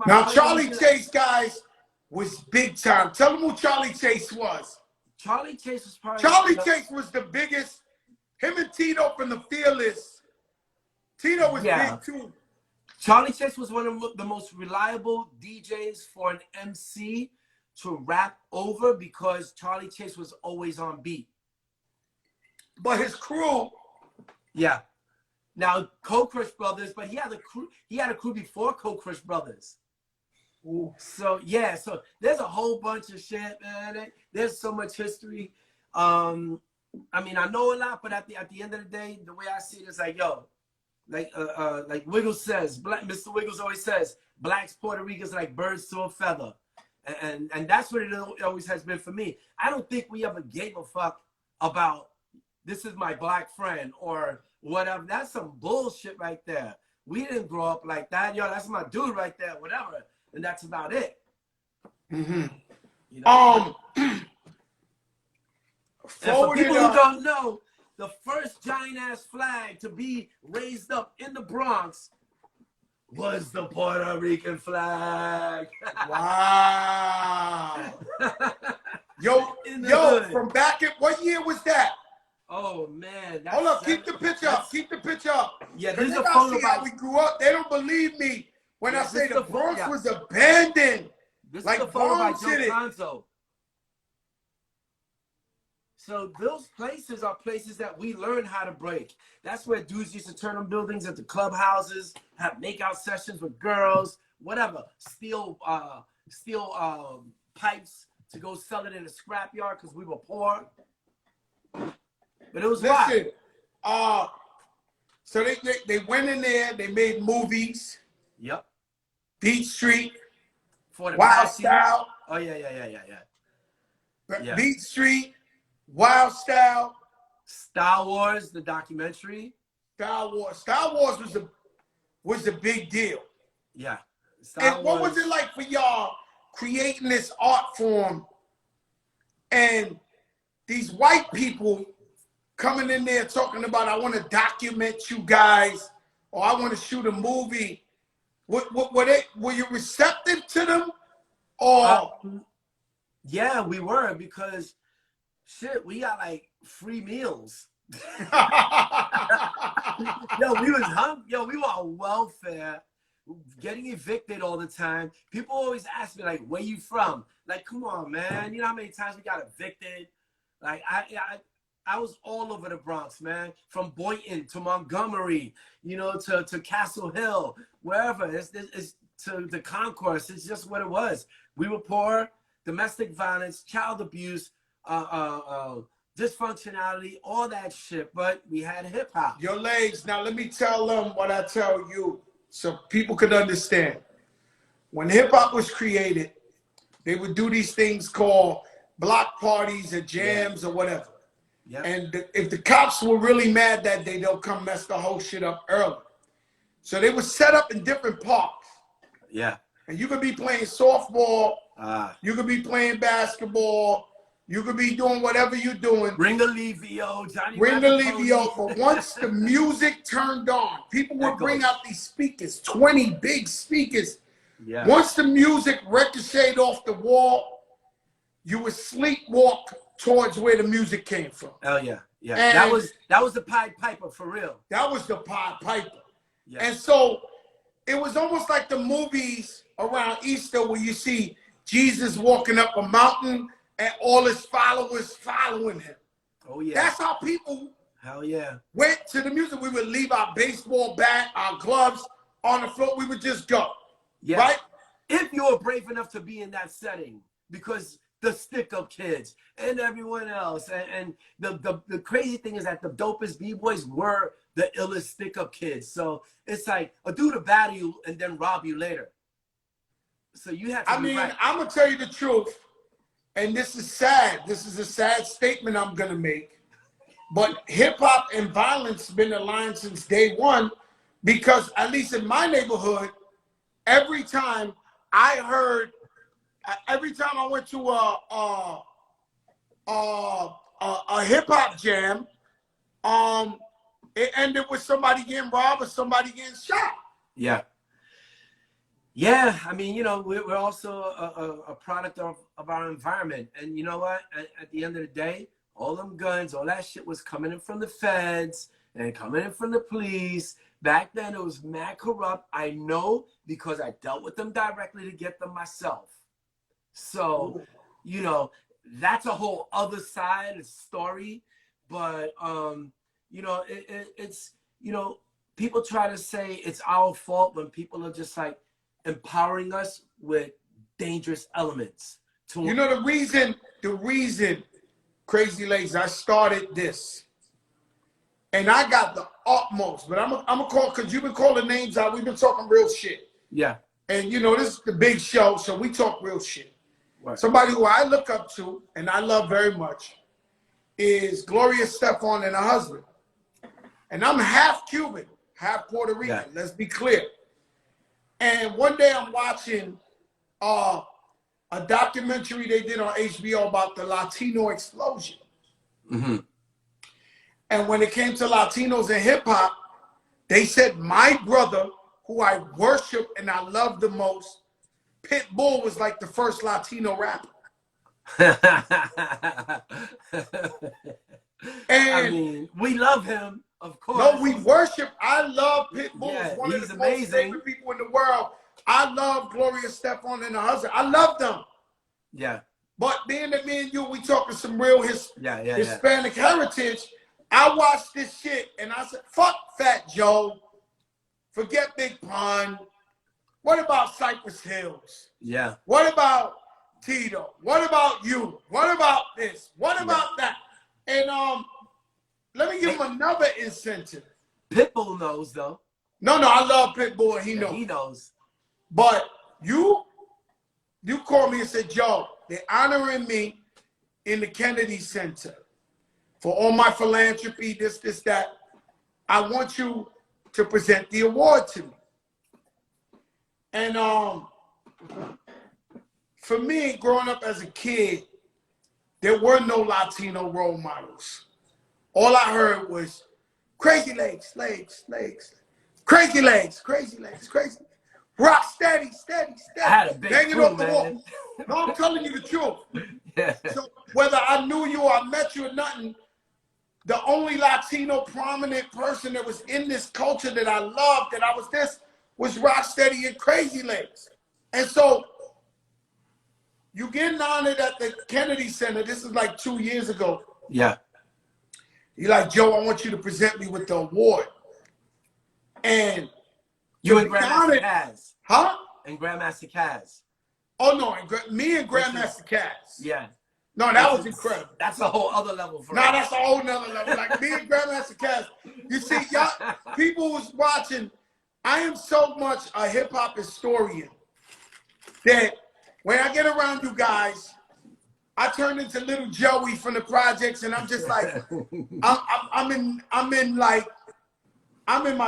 S1: Now, Charlie Chase, guys, was big time. Tell them who Charlie Chase was.
S3: Charlie Chase was probably...
S1: Charlie Chase was the biggest. Him and Tito from the Fearless. Tito was big, too.
S3: Charlie Chase was one of the most reliable DJs for an MC to rap over because Charlie Chase was always on beat.
S1: But his crew...
S3: Yeah. Now, Cold Crush Brothers, but he had a crew before Cold Crush Brothers. Ooh. So, yeah, so there's a whole bunch of shit, man. There's so much history. I mean, I know a lot, but at the end of the day, the way I see it is like, yo, like Wiggles says, Mr. Wiggles always says, blacks, Puerto Ricans like birds to a feather. And that's what it always has been for me. I don't think we ever gave a fuck about this is my black friend or whatever. That's some bullshit right there. We didn't grow up like that. Yo, that's my dude right there, whatever. And that's about it.
S1: Mm-hmm.
S3: You know? For people who don't know, the first giant-ass flag to be raised up in the Bronx was the Puerto Rican flag.
S1: Wow. Yo, from back in, what year was that?
S3: Oh, man.
S1: Hold up, keep the picture up. Keep the picture up.
S3: Yeah, this is a photo
S1: how we grew up. They don't believe me when I say the Bronx was abandoned.
S3: This
S1: like
S3: is a photo by Joe Conzo. So those places are places that we learned how to break. That's where dudes used to turn on buildings into clubhouses, have makeout sessions with girls, whatever. Steal pipes to go sell it in a scrapyard because we were poor. But it was
S1: listen. So they went in there. They made movies.
S3: Yep.
S1: Beat Street.
S3: Wild
S1: Style.
S3: Oh yeah.
S1: Beat Street. Wild Style.
S3: Star Wars, the documentary.
S1: Star Wars was the big deal.
S3: Yeah.
S1: And what was it like for y'all creating this art form and these white people coming in there talking about, I want to document you guys, or I want to shoot a movie? Were you receptive to them? Or
S3: yeah, we were, because shit, we got like free meals. Yo, we was hungry. Yo, we were on welfare, getting evicted all the time. People always ask me, like, where you from? Like, come on, man. You know how many times we got evicted? Like, I was all over the Bronx, man. From Boynton to Montgomery, you know, to Castle Hill, wherever. It's to the Concourse. It's just what it was. We were poor, domestic violence, child abuse, dysfunctionality, all that shit. But we had hip hop.
S1: Your legs. Now let me tell them what I tell you, so people could understand. When hip hop was created, they would do these things called block parties or jams or whatever.
S3: Yep.
S1: And if the cops were really mad that day, they'll come mess the whole shit up early. So they were set up in different parks.
S3: Yeah.
S1: And you could be playing softball. You could be playing basketball. You could be doing whatever you're doing.
S3: Ring the Levio, Johnny.
S1: Ring the Levio. But once the music turned on, people would bring out these speakers, 20 big speakers.
S3: Yeah.
S1: Once the music ricocheted off the wall, you would sleepwalk towards where the music came from.
S3: Oh yeah, yeah.
S1: And
S3: that was the Pied Piper for real.
S1: That was the Pied Piper.
S3: Yeah.
S1: And so it was almost like the movies around Easter where you see Jesus walking up a mountain and all his followers following him.
S3: Oh yeah.
S1: That's how people went to the music. We would leave our baseball bat, our gloves on the floor. We would just go.
S3: Yeah.
S1: Right?
S3: If you were brave enough to be in that setting, because the stick-up kids and everyone else. And the crazy thing is that the dopest B-boys were the illest stick-up kids. So it's like a dude to battle you and then rob you later. So you have to be right.
S1: I'm going to tell you the truth, and this is sad. This is a sad statement I'm going to make. But hip-hop and violence been aligned since day one, because at least in my neighborhood, every time I went to a hip-hop jam, it ended with somebody getting robbed or somebody getting shot.
S3: Yeah. Yeah, I mean, you know, we're also a product of our environment. And you know what? At the end of the day, all them guns, all that shit was coming in from the feds and coming in from the police. Back then, it was mad corrupt. I know because I dealt with them directly to get them myself. So, you know, that's a whole other side of the story. But, you know, it's, you know, people try to say it's our fault when people are just like empowering us with dangerous elements.
S1: You know, the reason, Crazy Legs, I started this, and I got the utmost, but I'm gonna call, because you've been calling names out. We've been talking real shit.
S3: Yeah.
S1: And you know, this is the big show, so we talk real shit.
S3: Right.
S1: Somebody who I look up to and I love very much is Gloria Estefan and her husband. And I'm half Cuban, half Puerto Rican. Yeah. Let's be clear. And one day I'm watching a documentary they did on HBO about the Latino explosion.
S3: Mm-hmm.
S1: And when it came to Latinos and hip hop, they said my brother, who I worship and I love the most, Pitbull, was like the first Latino rapper. And
S3: I mean, we love him, of course.
S1: No, we worship. I love Pitbull.
S3: Yeah,
S1: He's one of the
S3: amazing.
S1: most favorite people in the world. I love Gloria Estefan and her husband. I love them.
S3: Yeah.
S1: But being that me and you, we talking some real Hispanic heritage. I watched this shit and I said, fuck Fat Joe. Forget Big Pun. What about Cypress Hills?
S3: Yeah.
S1: What about Tito? What about you? What about this? What about that? And let me give him another incentive.
S3: Pitbull knows, though.
S1: No, I love Pitbull, and he knows.
S3: He knows.
S1: But you called me and said, Joe, they're honoring me in the Kennedy Center for all my philanthropy, this, that. I want you to present the award to me. And for me, growing up as a kid, there were no Latino role models. All I heard was crazy legs, crazy legs, crazy. Rock steady.
S3: I had a big
S1: banging
S3: crew,
S1: off the
S3: man.
S1: wall. No, I'm telling you the truth.
S3: Yeah.
S1: So whether I knew you or I met you or nothing, the only Latino prominent person that was in this culture that I loved, that I was this, was Rocksteady and Crazy Legs. And so you getting honored at the Kennedy Center. This is like 2 years ago.
S3: Yeah.
S1: You're like, Joe, I want you to present me with the award. And
S3: you and Grandmaster Caz.
S1: Huh?
S3: And Grandmaster Caz.
S1: Oh, no. Me and Grandmaster Caz.
S3: Yeah.
S1: No, that was incredible.
S3: That's a whole other level for
S1: us.
S3: No,
S1: that's a whole nother level. Like me and Grandmaster Caz. You see, y'all, people was watching. I am so much a hip-hop historian that when I get around you guys, I turn into little Joey from the projects, and I'm just like, I'm in my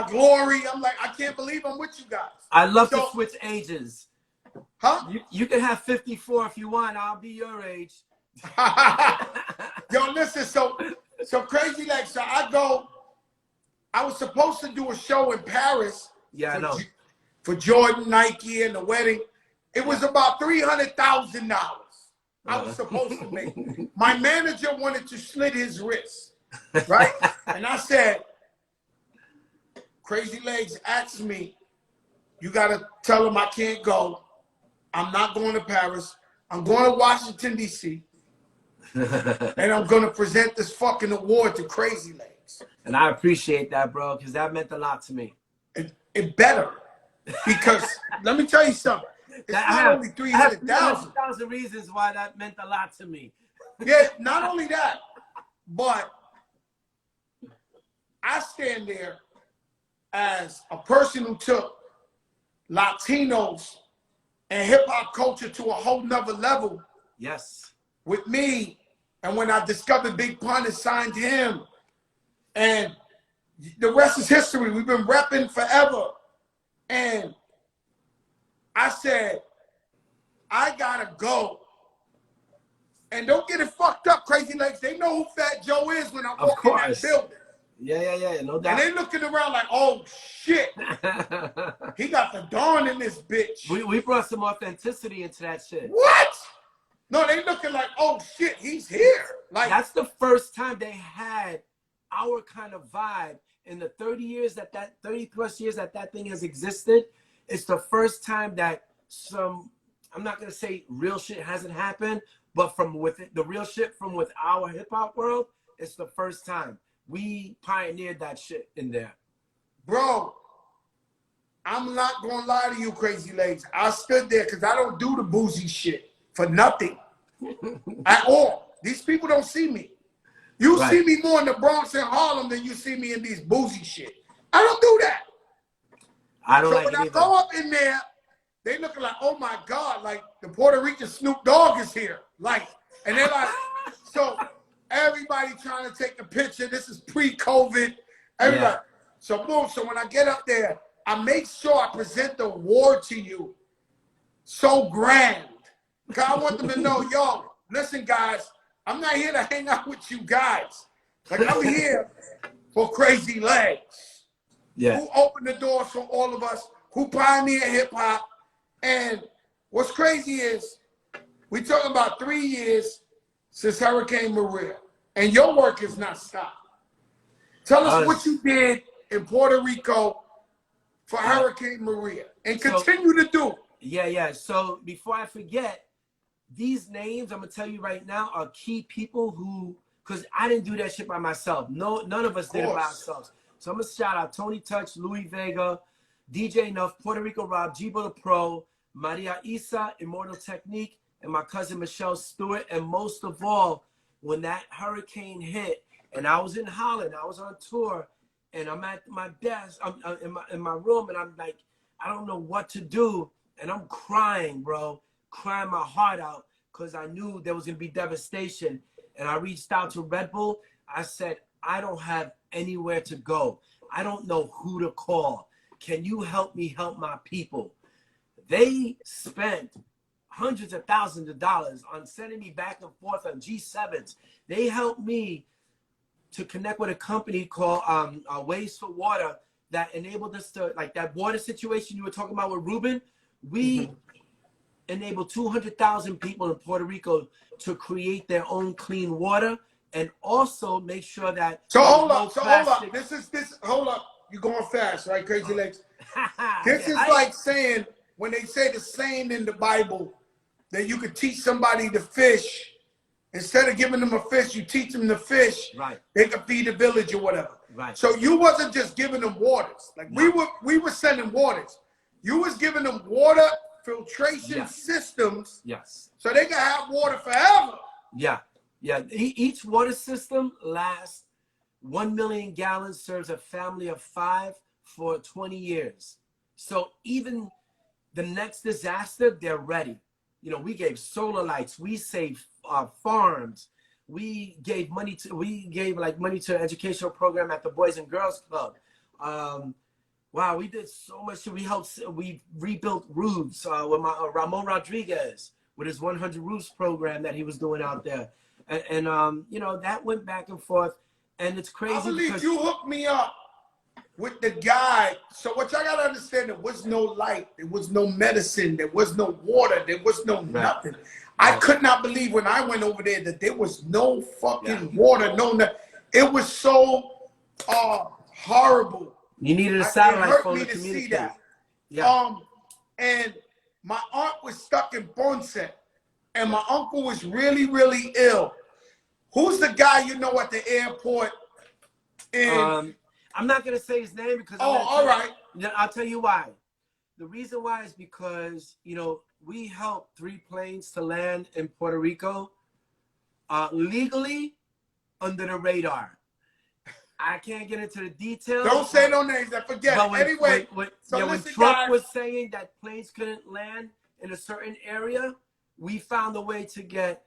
S1: glory. I'm like, I can't believe I'm with you guys.
S3: I love to switch ages.
S1: Huh?
S3: You can have 54 if you want. I'll be your age.
S1: Yo, listen, so Crazy Legs. So I was supposed to do a show in Paris.
S3: Yeah, I know.
S1: For Jordan, Nike, and the wedding. It was about $300,000. I was supposed to make. My manager wanted to slit his wrist, right? And I said, Crazy Legs asked me, you got to tell him I can't go. I'm not going to Paris. I'm going to Washington, D.C. And I'm going to present this fucking award to Crazy Legs.
S3: And I appreciate that, bro, because that meant a lot to me.
S1: It better. Because let me tell you something. It's not only
S3: I have
S1: 300,000.
S3: 300,000 reasons why that meant a lot to me.
S1: Yeah, not only that, but I stand there as a person who took Latinos and hip hop culture to a whole nother level.
S3: Yes.
S1: With me, and when I discovered Big Pun and signed him, and the rest is history. We've been repping forever. And I said, I gotta go. And don't get it fucked up, Crazy Legs. They know who Fat Joe is when I walk in that building.
S3: Yeah, no doubt.
S1: And they looking around like, oh shit. He got the dawn in this bitch.
S3: We brought some authenticity into that shit.
S1: What? No, they looking like, oh shit, he's here. Like,
S3: that's the first time they had our kind of vibe in the 30 plus years that thing has existed. It's the first time that some, I'm not gonna say real shit hasn't happened, but from within the real shit from with our hip hop world, it's the first time we pioneered that shit in there.
S1: Bro, I'm not gonna lie to you, Crazy Legs. I stood there because I don't do the boozy shit for nothing at all. These people don't see me. You see me more in the Bronx and Harlem than you see me in these boozy shit. I don't do that.
S3: I don't
S1: so
S3: like
S1: when
S3: it
S1: I
S3: either.
S1: go up in there, they looking like, oh my God, like the Puerto Rican Snoop Dogg is here. Like, and they're like, so everybody trying to take a picture. This is pre-COVID. Everybody. Yeah. So boom, so when I get up there, I make sure I present the award to you so grand. Because I want them to know, yo, listen, guys, I'm not here to hang out with you guys. Like, I'm here for Crazy Legs. Yeah. Who opened the doors for all of us, who pioneered hip hop. And what's crazy is we're talking about 3 years since Hurricane Maria. And your work has not stopped. Tell us what you did in Puerto Rico for Hurricane Maria and continue to do.
S3: Yeah. So before I forget, these names I'm gonna tell you right now are key people who, because I didn't do that shit by myself. No, none of us did it by ourselves. So I'm gonna shout out Tony Touch, Louis Vega, DJ Nuff, Puerto Rico Rob, Jibo the Pro, Maria Isa, Immortal Technique, and my cousin Michelle Stewart. And most of all, when that hurricane hit, and I was in Holland, I was on tour, and I'm at my desk, I'm in my room, and I'm like, I don't know what to do, and I'm crying, bro. Crying my heart out because I knew there was gonna be devastation. And I reached out to Red Bull. I said, I don't have anywhere to go. I don't know who to call. Can you help me help my people? They spent hundreds of thousands of dollars on sending me back and forth on G7s. They helped me to connect with a company called Ways for Water that enabled us to, like that water situation you were talking about with Ruben, we enable 200,000 people in Puerto Rico to create their own clean water, and also make sure that
S1: hold up. Hold up. You're going fast, right, Crazy Legs? This is like saying, when they say the saying in the Bible that you could teach somebody to fish, instead of giving them a fish, you teach them to fish. Right. They could feed a village or whatever. Right. So you wasn't just giving them waters. Like we were sending waters. You was giving them water filtration systems, so they can have water forever. Each water system lasts 1 million gallons, serves a family of 5 for 20 years. So even the next disaster, they're ready. You know, we gave solar lights, we saved farms, we gave money to an educational program at the Boys and Girls Club. Wow, we did so much. We rebuilt roofs with Ramon Rodriguez with his 100 Roofs program that he was doing out there. And you know, that went back and forth. And it's crazy. I believe you hooked me up with the guy. So what y'all got to understand, there was no light. There was no medicine. There was no water. There was no nothing. I could not believe when I went over there that there was no fucking water. It was so horrible.
S3: You needed a satellite phone to communicate.
S1: That. And my aunt was stuck in Ponce, and my uncle was really, really ill. Who's the guy you know at the airport?
S3: I'm not gonna say his name because
S1: all right.
S3: I'll tell you why. The reason why is because, you know, we helped 3 planes to land in Puerto Rico legally under the radar. I can't get into the details.
S1: Don't say no names. I forget it. Anyway,
S3: when
S1: listen,
S3: Trump
S1: guys,
S3: was saying that planes couldn't land in a certain area, we found a way to get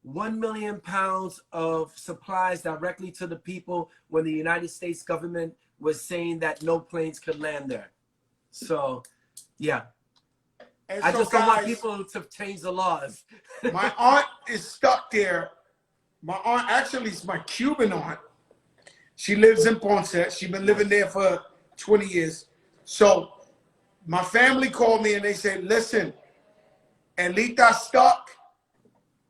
S3: 1 million pounds of supplies directly to the people when the United States government was saying that no planes could land there. So, yeah.
S1: and
S3: I
S1: so,
S3: just don't want
S1: guys,
S3: people to change the laws.
S1: my aunt is stuck there. My aunt actually is my Cuban aunt. She lives in Ponce. She's been living there for 20 years. So my family called me and they said, listen, Elita's stuck.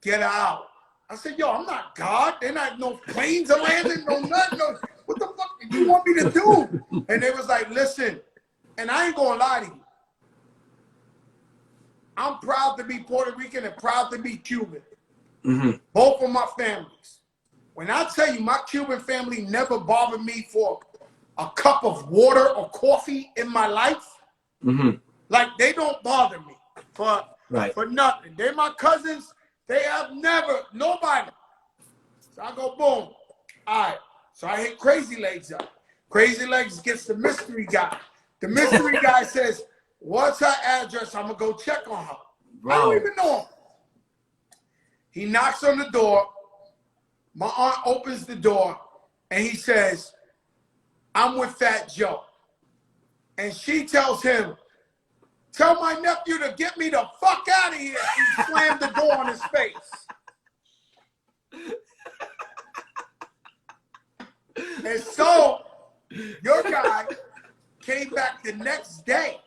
S1: Get her out. I said, yo, I'm not God. They're not no planes are landing, no nothing. No, what the fuck do you want me to do? And they was like, listen, and I ain't gonna lie to you. I'm proud to be Puerto Rican and proud to be Cuban.
S3: Mm-hmm.
S1: Both of my families. When I tell you my Cuban family never bothered me for a cup of water or coffee in my life,
S3: Mm-hmm.
S1: like they don't bother me for nothing. They're my cousins. They have never, nobody. So I go, boom. All right. So I hit Crazy Legs up. Crazy Legs gets the mystery guy. The mystery guy says, what's her address? I'm going to go check on her.
S3: Bro.
S1: I don't even know him. He knocks on the door. My aunt opens the door and he says, I'm with Fat Joe. And she tells him, tell my nephew to get me the fuck out of here. He slammed the door on his face. And so your guy came back the next day,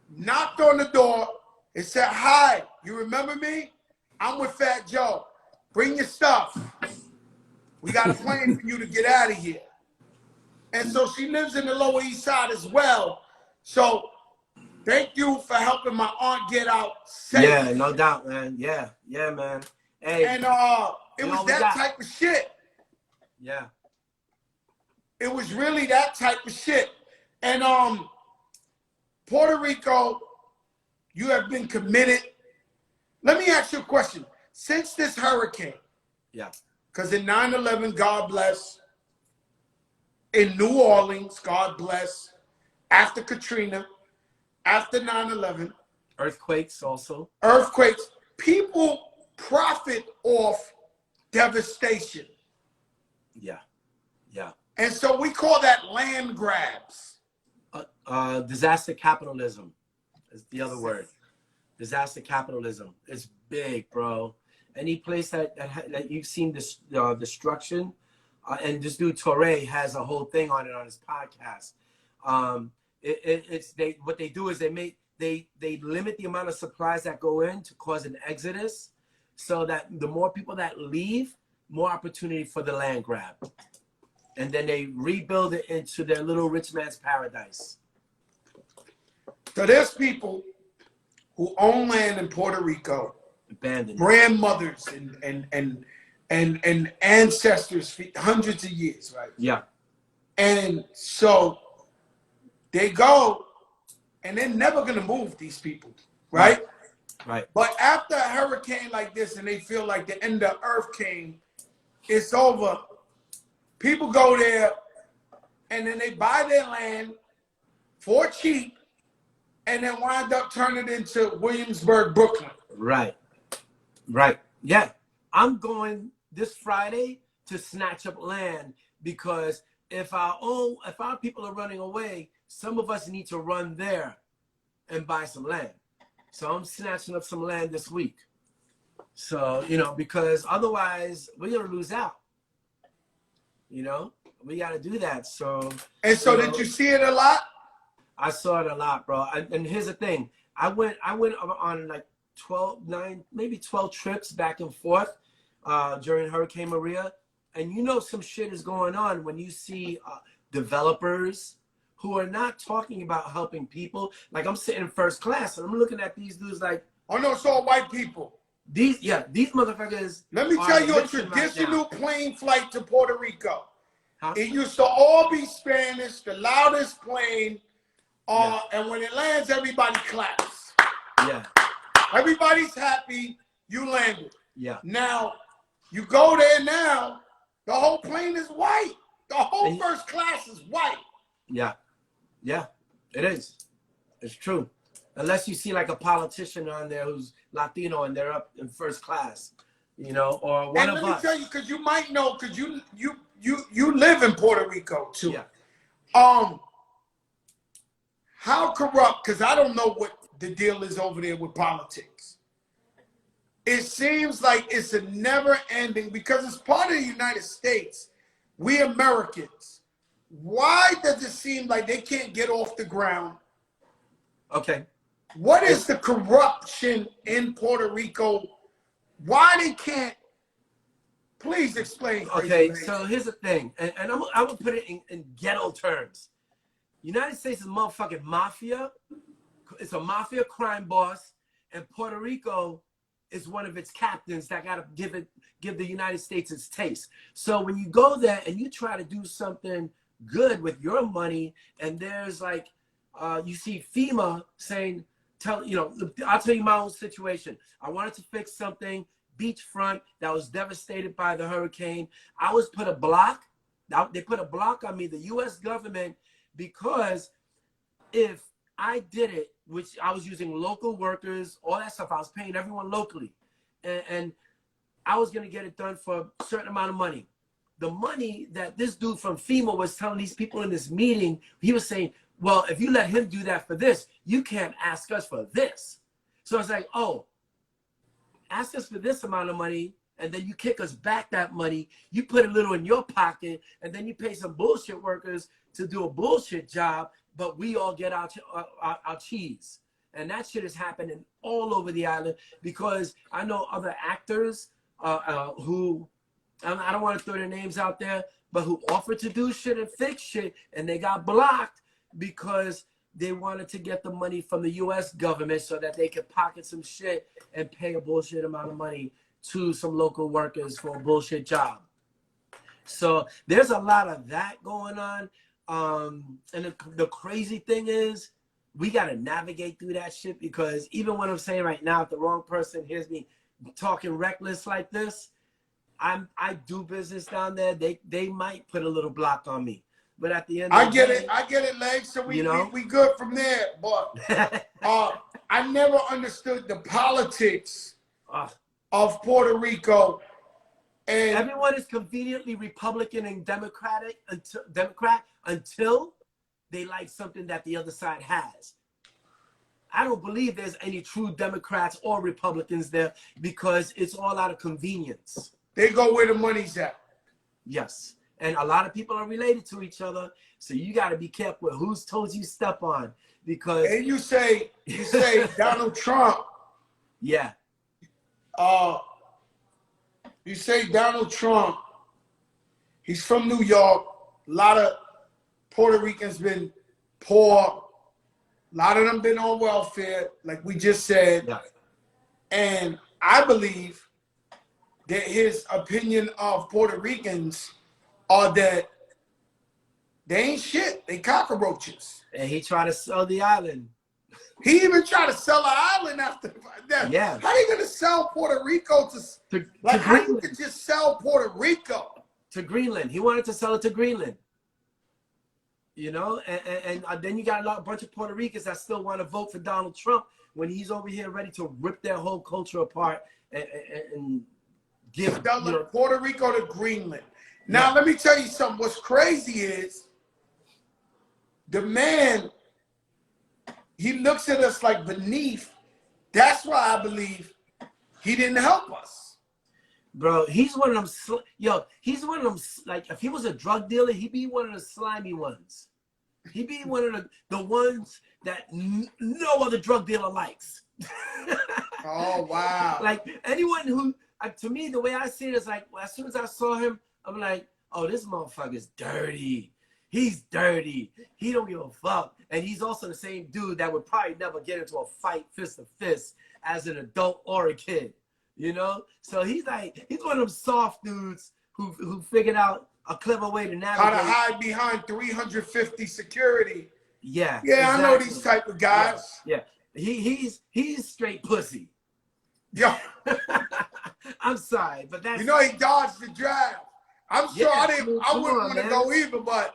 S1: knocked on the door and said, hi, you remember me? I'm with Fat Joe. Bring your stuff. We got a plan for you to get out of here. And so she lives in the Lower East Side as well. So thank you for helping my aunt get out safe.
S3: Yeah, no doubt, man. Yeah, man. Hey,
S1: and it was that type of shit.
S3: Yeah.
S1: It was really that type of shit. And Puerto Rico, you have been committed. Let me ask you a question. Since this hurricane,
S3: yeah,
S1: because in 9/11, God bless. In New Orleans, God bless. After Katrina, after 9/11.
S3: Earthquakes also.
S1: Earthquakes. People profit off devastation.
S3: Yeah, yeah.
S1: And so we call that land grabs.
S3: Disaster capitalism is the other word. Disaster capitalism is big, bro. Any place that you've seen this destruction, and this dude Torre has a whole thing on it on his podcast. What they do is they limit the amount of supplies that go in to cause an exodus, so that the more people that leave, more opportunity for the land grab, and then they rebuild it into their little rich man's paradise.
S1: So there's people who own land in Puerto Rico,
S3: abandoned
S1: grandmothers and ancestors for hundreds of years, right?
S3: Yeah.
S1: And so they go, and they're never gonna move these people, right?
S3: Right.
S1: But after a hurricane like this, and they feel like the end of earth came, it's over. People go there, and then they buy their land for cheap, and then wind up turning it into Williamsburg, Brooklyn.
S3: Right. Yeah. I'm going this Friday to snatch up land, because if our people are running away, some of us need to run there and buy some land. So I'm snatching up some land this week. So, because otherwise we're going to lose out. We got to do that. So.
S1: And so did you see it a lot?
S3: I saw it a lot, bro. And here's the thing. I went on like 12 trips back and forth during Hurricane Maria. And some shit is going on when you see developers who are not talking about helping people. Like, I'm sitting in first class and I'm looking at these dudes like,
S1: oh no, it's all white people.
S3: These motherfuckers.
S1: Let me tell you a traditional plane flight to Puerto Rico. Huh? It used to all be Spanish, the loudest plane. And when it lands, everybody claps.
S3: Yeah.
S1: Everybody's happy you landed.
S3: Yeah.
S1: Now, you go there now, the whole plane is white. The whole first class is white.
S3: Yeah. Yeah, it is. It's true. Unless you see like a politician on there who's Latino and they're up in first class, you know, or one of us.
S1: And let me tell you, because you might know, because you live in Puerto Rico too.
S3: Yeah.
S1: How corrupt, because I don't know what the deal is over there with politics. It seems like it's a never ending, because it's part of the United States. We Americans, why does it seem like they can't get off the ground?
S3: Okay.
S1: What is the corruption in Puerto Rico? Why they can't? Please explain.
S3: Okay, so here's the thing, and I will put it in ghetto terms. United States is a motherfucking mafia. It's a mafia crime boss, and Puerto Rico is one of its captains that gotta give the United States its taste. So when you go there and you try to do something good with your money, and there's like you see FEMA saying, I'll tell you my own situation. I wanted to fix something beachfront that was devastated by the hurricane. I was put a block. They put a block on me, the U.S. government, because if I did it, which I was using local workers, all that stuff, I was paying everyone locally, and I was going to get it done for a certain amount of money. The money that this dude from FEMA was telling these people in this meeting, he was saying, well, if you let him do that for this, you can't ask us for this. So it's like, oh, ask us for this amount of money, and then you kick us back that money. You put a little in your pocket, and then you pay some bullshit workers to do a bullshit job, but we all get our cheese. And that shit is happening all over the island, because I know other actors who, I don't want to throw their names out there, but who offered to do shit and fix shit, and they got blocked because they wanted to get the money from the U.S. government so that they could pocket some shit and pay a bullshit amount of money to some local workers for a bullshit job. So there's a lot of that going on. And the crazy thing is, we got to navigate through that shit, because even what I'm saying right now, if the wrong person hears me talking reckless like this, I do business down there. They might put a little block on me. But at the end of the day,
S1: I get it, Legs. So we good from there. But I never understood the politics of Puerto Rico. And
S3: everyone is conveniently Republican and Democrat until they like something that the other side has. I don't believe there's any true Democrats or Republicans there, because it's all out of convenience.
S1: They go where the money's at.
S3: Yes. And a lot of people are related to each other, so you got to be careful with whose toes you step on, because.
S1: And you say Donald Trump.
S3: Yeah.
S1: You say Donald Trump. He's from New York. A lot of Puerto Ricans been poor. A lot of them been on welfare, like we just said.
S3: Yeah. And
S1: I believe that his opinion of Puerto Ricans are that they ain't shit. They cockroaches.
S3: And he tried to sell the island.
S1: He even tried to sell the island after that.
S3: Yeah.
S1: How are you going to sell Puerto Rico to how you can just sell Puerto Rico?
S3: To Greenland. He wanted to sell it to Greenland. You know? And then you got a bunch of Puerto Ricans that still want to vote for Donald Trump when he's over here ready to rip their whole culture apart and give
S1: Puerto Rico to Greenland. Now, let me tell you something. What's crazy is the man, he looks at us like beneath. That's why I believe he didn't help us.
S3: Bro, he's one of them. He's one of them. Like, if he was a drug dealer, he'd be one of the slimy ones. He'd be one of the ones that no other drug dealer likes.
S1: Oh, wow.
S3: Like, anyone who, to me, the way I see it is like, as soon as I saw him, I'm like, oh, this motherfucker's dirty. He's dirty. He don't give a fuck. And he's also the same dude that would probably never get into a fight fist to fist as an adult or a kid, you know? So he's one of them soft dudes who figured out a clever way to navigate.
S1: How to hide behind 350 security.
S3: Yeah.
S1: Yeah, exactly. I know these type of guys.
S3: Yeah. He's straight pussy.
S1: Yo,
S3: I'm sorry, but that's
S1: you know he dodged the draft. I'm sure
S3: Yeah,
S1: I wouldn't
S3: come on,
S1: want to
S3: man.
S1: go either, but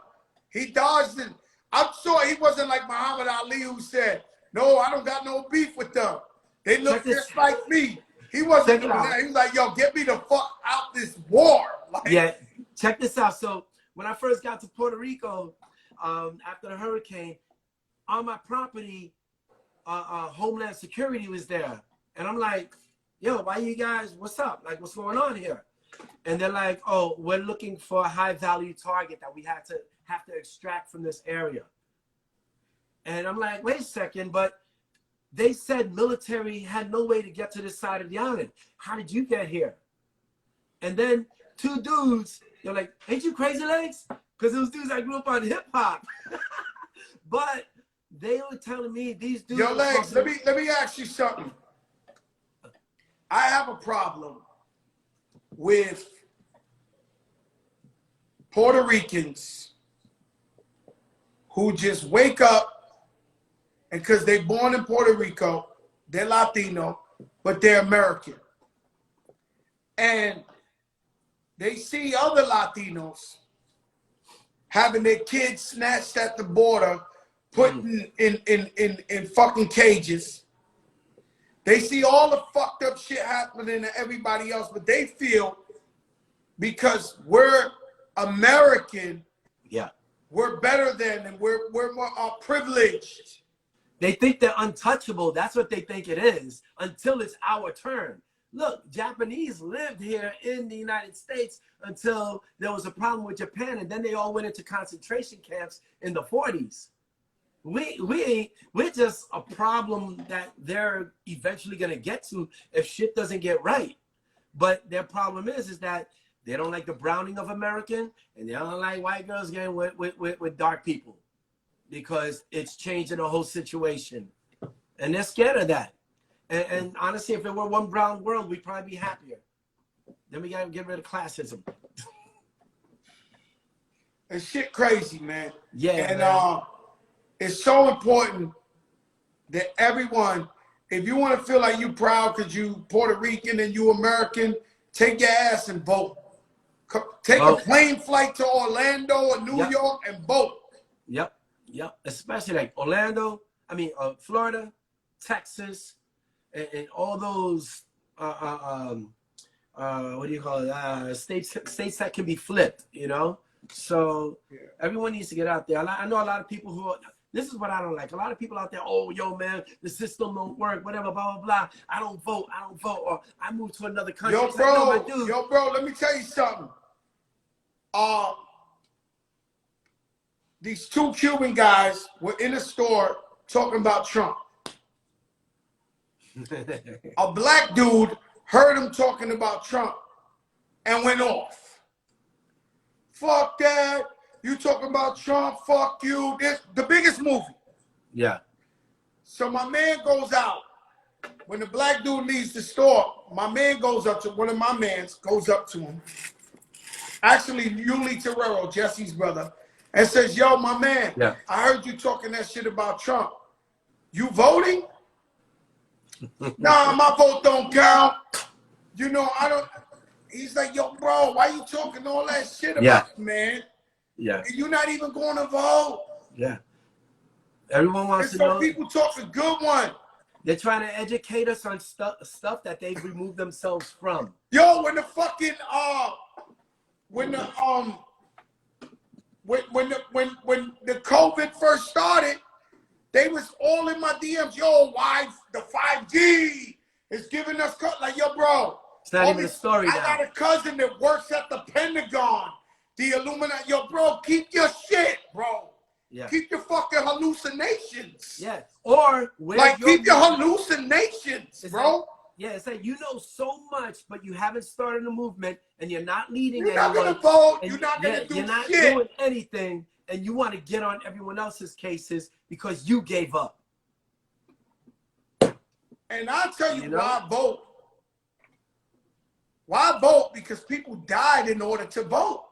S1: he dodged it. I'm sure he wasn't like Muhammad Ali who said, "No, I don't got no beef with them. They look
S3: Check this-
S1: just like me." He wasn't
S3: Check it
S1: doing
S3: out.
S1: that. He was like, "Yo, get me the fuck out this war." Like,
S3: Yeah, check this out. So when I first got to Puerto Rico, after the hurricane, on my property, Homeland Security was there, and I'm like, "Yo, why you guys? What's up? Like, what's going on here?" And they're like, "Oh, we're looking for a high value target that we have to extract from this area." And I'm like, "Wait a second, but they said military had no way to get to this side of the island. How did you get here?" And then two dudes, they're like, "Ain't you crazy legs?" Because those dudes I grew up on hip hop. But they were telling me these dudes.
S1: yo, Legs, let me ask you something. I have a problem with Puerto Ricans who just wake up and because they're born in Puerto Rico, they're Latino, but they're American. And they see other Latinos having their kids snatched at the border, put in fucking cages. They see all the fucked up shit happening to everybody else, but they feel because we're American,
S3: Yeah.
S1: we're better than and we're more privileged.
S3: They think they're untouchable. That's what they think it is until it's our turn. Look, Japanese lived here in the United States until there was a problem with Japan, and then they all went into concentration camps in the 40s. We're just a problem that they're eventually gonna get to if shit doesn't get right. But their problem is that they don't like the browning of American, and they don't like white girls getting with dark people because it's changing the whole situation, and they're scared of that. And honestly, if it were one brown world, we'd probably be happier. Then we gotta get rid of classism.
S1: It's shit crazy, man.
S3: Yeah,
S1: and
S3: man.
S1: it's so important that everyone, if you want to feel like you proud because you Puerto Rican and you American, take your ass and vote. Take a plane flight to Orlando or New York and vote.
S3: Yep. Especially like Orlando, Florida, Texas, and all those what do you call it? States that can be flipped, you know. So everyone needs to get out there. I know a lot of people who. This is what I don't like. A lot of people out there, "Oh, yo, man, the system don't work, whatever, blah, blah, blah. I don't vote, or I move to another country."
S1: Yo,
S3: Like,
S1: bro, let me tell you something. These two Cuban guys were in a store talking about Trump. A black dude heard him talking about Trump and went off. Fuck that. You talking about Trump, fuck you. This the biggest movie.
S3: Yeah.
S1: So my man goes out. When the black dude leaves the store, my man goes up to one of my mans, goes up to him. Actually, Yuli Terrero, Jesse's brother, and says, "Yo, my man, I heard you talking that shit about Trump. You voting?" "Nah, my vote don't count. You know, I don't." He's like, "Yo, bro, why you talking all that shit about me, man?
S3: Yeah.
S1: You're not even going to vote."
S3: Yeah. Everyone wants to
S1: so
S3: know.
S1: People talk a good one.
S3: They're trying to educate us on stuff that they've removed themselves from.
S1: Yo, when the fucking when the COVID first started, they was all in my DMs. "Yo, why the 5G is giving us like, yo, bro."
S3: It's not even a story now.
S1: I got a cousin that works at the Pentagon, the Illuminati. Yo, bro, keep your shit, bro.
S3: Yeah.
S1: Keep your fucking hallucinations.
S3: Yeah. Or
S1: keep your hallucinations, bro.
S3: It's like you know so much, but you haven't started a movement, and you're not leading
S1: anyone.
S3: You're
S1: not gonna vote. You're not gonna do shit.
S3: You're not doing anything, and you want to get on everyone else's cases because you gave up.
S1: And I'll tell you why I vote. Why vote? Because people died in order to vote.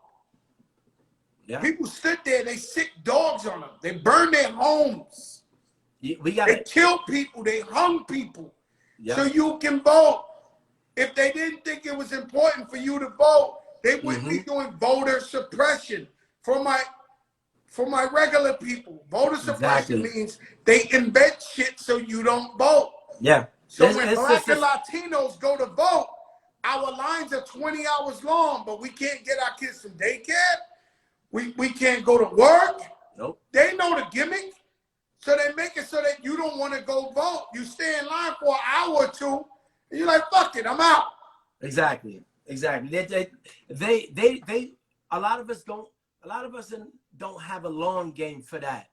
S3: Yeah.
S1: People stood there, they sick dogs on them. They burned their homes.
S3: They
S1: killed people, they hung people.
S3: Yeah.
S1: So you can vote. If they didn't think it was important for you to vote, they wouldn't be doing voter suppression. For my regular people, voter suppression means they invent shit so you don't vote.
S3: Yeah.
S1: So when Black and Latinos go to vote, our lines are 20 hours long, but we can't get our kids from daycare. We can't go to work.
S3: Nope.
S1: They know the gimmick. So they make it so that you don't want to go vote. You stay in line for an hour or two, and you're like, fuck it, I'm out.
S3: Exactly. They a lot of us don't have a long game for that.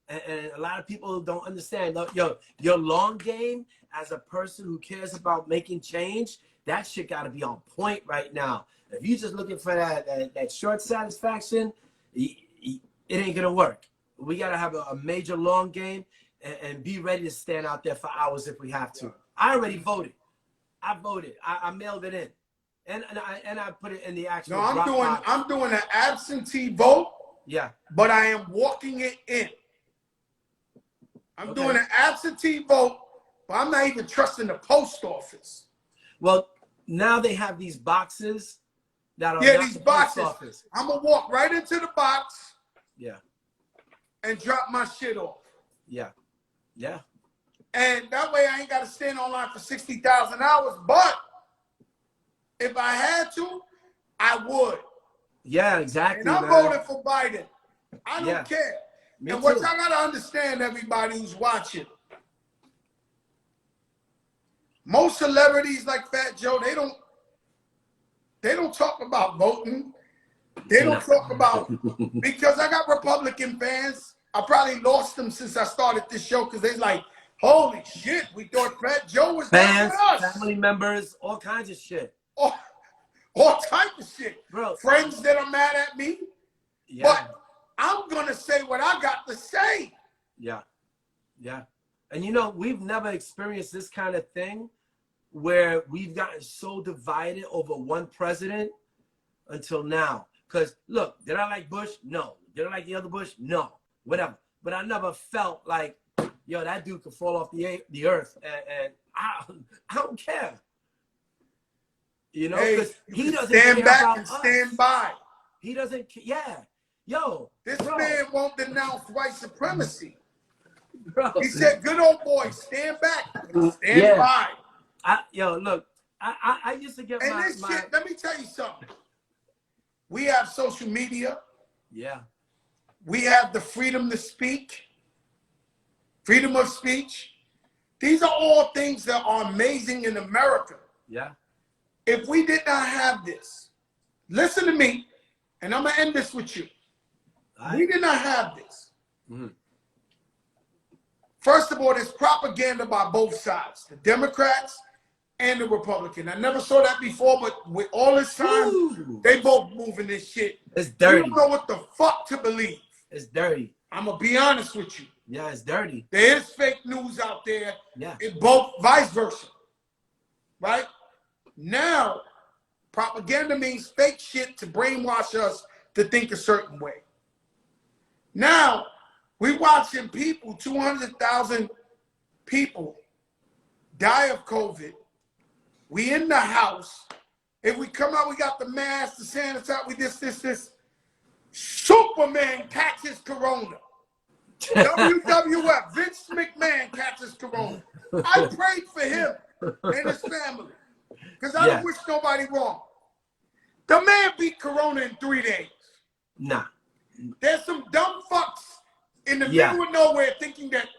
S3: And a lot of people don't understand. Yo, your long game as a person who cares about making change, that shit got to be on point right now. If you're just looking for that short satisfaction, it ain't going to work. We got to have a major long game and be ready to stand out there for hours if we have to. I already voted. I voted. I mailed it in. And I put it in the actual
S1: I'm doing an absentee vote.
S3: Yeah.
S1: But I am walking it in. I'm doing an absentee vote, but I'm not even trusting the post office.
S3: Well, now they have these boxes that are
S1: these boxes. I'm gonna walk right into the box.
S3: Yeah.
S1: And drop my shit off.
S3: Yeah. Yeah.
S1: And that way I ain't got to stand online for 60,000 hours. But if I had to, I would.
S3: Yeah, exactly.
S1: And I'm voting for Biden. I don't care.
S3: Me
S1: and what
S3: too.
S1: y'all gotta understand, everybody who's watching, most celebrities like Fat Joe, they don't talk about voting. They don't talk about, because I got Republican fans. I probably lost them since I started this show because they're like, holy shit, we thought Fat Joe was
S3: fans,
S1: us.
S3: Family members, all kinds of shit.
S1: All type of shit.
S3: Bro.
S1: Friends that are mad at me.
S3: Yeah.
S1: But I'm going to say what I got to say.
S3: Yeah. Yeah. And you know, we've never experienced this kind of thing where we've gotten so divided over one president until now. Because look, did I like Bush? No. Did I like the other Bush? No. Whatever. But I never felt like, yo, that dude could fall off the earth and I don't care. You know, because he doesn't
S1: stand
S3: care
S1: back
S3: about
S1: and
S3: us.
S1: stand by.
S3: He doesn't. Yeah, yo,
S1: this man won't denounce white supremacy.
S3: Bro.
S1: He said, "Good old boy, stand back, and stand by."
S3: Look, I used to get
S1: and
S3: my,
S1: this shit. Let me tell you something. We have social media.
S3: Yeah.
S1: We have the freedom to speak, freedom of speech. These are all things that are amazing in America.
S3: Yeah.
S1: If we did not have this, listen to me, and I'm going to end this with you. We did not have this.
S3: Mm-hmm.
S1: First of all, there's propaganda by both sides, the Democrats and the Republicans. I never saw that before, but with all this time, they both moving this shit.
S3: It's dirty.
S1: You don't know what the fuck to believe.
S3: It's dirty.
S1: I'm going to be honest with you.
S3: Yeah, it's dirty.
S1: There is fake news out there.
S3: Yeah.
S1: It both vice versa. Right? Now, propaganda means fake shit to brainwash us to think a certain way. Now, we watching people, 200,000 people die of COVID. We in the house. If we come out, we got the mask, the sanitizer, we this. Superman catches corona. WWF, Vince McMahon catches corona. I prayed for him and his family because I don't wish nobody wrong. The man beat corona in 3 days.
S3: Nah.
S1: There's some dumb fucks in the middle of nowhere thinking that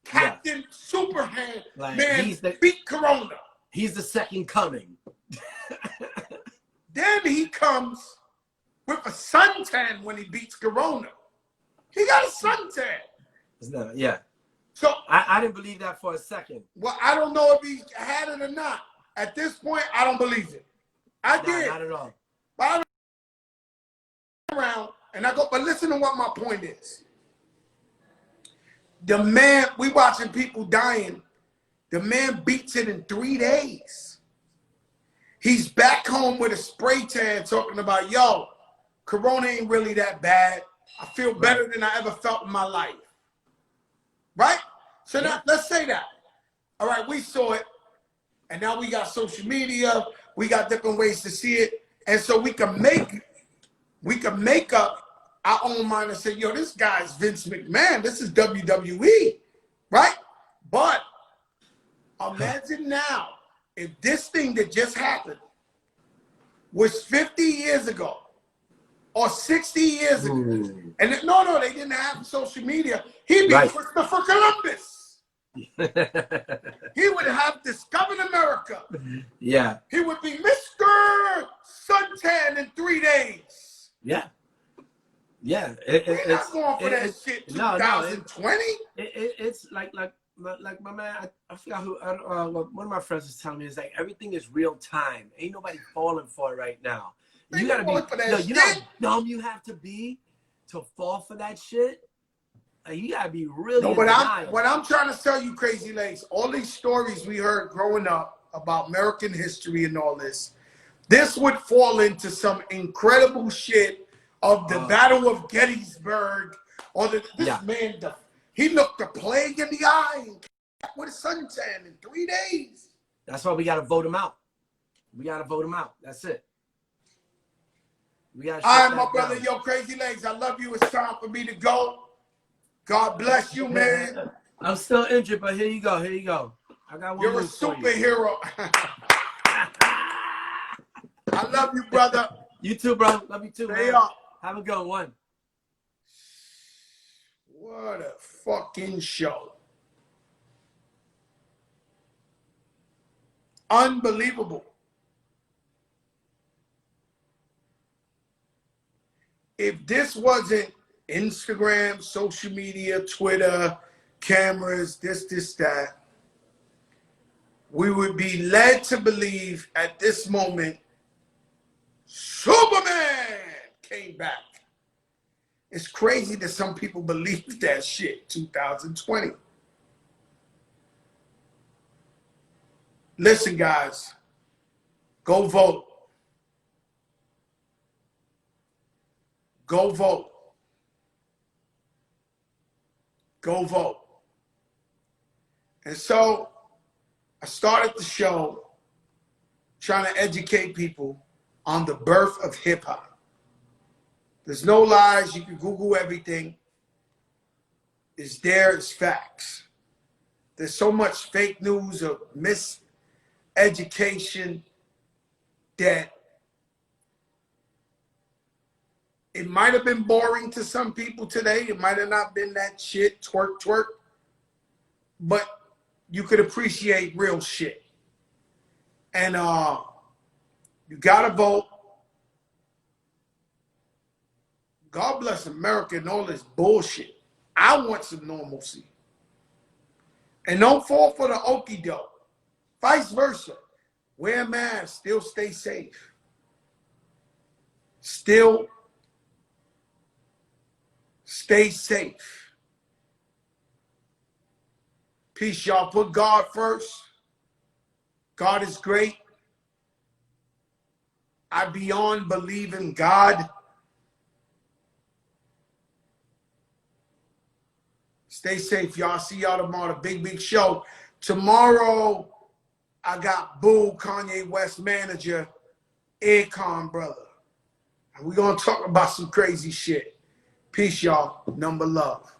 S1: Captain Superman beat corona.
S3: He's the second coming.
S1: Then he comes with a suntan when he beats corona. He got a suntan.
S3: Yeah.
S1: So
S3: I didn't believe that for a second.
S1: Well, I don't know if he had it or not. At this point, I don't believe it. I did.
S3: Not at all.
S1: But I don't around and I go, but listen to what my point is. The man, we watching people dying. The man beats it in 3 days. He's back home with a spray tan talking about, yo, corona ain't really that bad. I feel better than I ever felt in my life. Right? So now, let's say that. All right, we saw it. And now we got social media. We got different ways to see it. And so we can make up our own mind and say, yo, this guy's Vince McMahon. This is WWE, right? But imagine now if this thing that just happened was 50 years ago or 60 years ago. And no, they didn't have social media. He'd be Christopher Columbus. He would have discovered America.
S3: Yeah.
S1: He would be Mr. Suntan in 3 days.
S3: Yeah. Yeah.
S1: We're not going for that shit 2020.
S3: It's like my man, I forgot who, one of my friends was telling me, is like, everything is real time. Ain't nobody falling for it right now. You gotta be, you know how dumb you have to be to fall for that shit? You gotta be really.
S1: No, but what I'm trying to tell you, Crazy Legs, all these stories we heard growing up about American history and all this would fall into some incredible shit of the Battle of Gettysburg, or this man, he looked the plague in the eye with a suntan in 3 days.
S3: That's why we gotta vote him out. We gotta vote him out. That's it. We gotta.
S1: All right, my brother, yo, Crazy Legs, I love you. It's time for me to go. God bless you, man.
S3: I'm still injured, but here you go. Here you go. I got one.
S1: You're a superhero. I love you, brother.
S3: You too, bro. Love you too, man. Have a good one.
S1: What a fucking show. Unbelievable. If this wasn't Instagram, social media, Twitter, cameras, this, that, we would be led to believe at this moment, Superman came back. It's crazy that some people believe that shit, 2020. Listen, guys, go vote. Go vote. Go vote. And so I started the show trying to educate people on the birth of hip hop. There's no lies. You can Google everything. It's there. It's facts. There's so much fake news or miseducation that it might have been boring to some people today. It might have not been that shit, twerk, twerk. But you could appreciate real shit. And you got to vote. God bless America and all this bullshit. I want some normalcy. And don't fall for the okie doke. Vice versa. Wear a mask. Still stay safe. Still stay safe. Peace, y'all. Put God first. God is great. I beyond believe in God. Stay safe, y'all. See y'all tomorrow. The big show. Tomorrow, I got Boo, Kanye West manager, Akon brother. And we're going to talk about some crazy shit. Peace, y'all. Number love.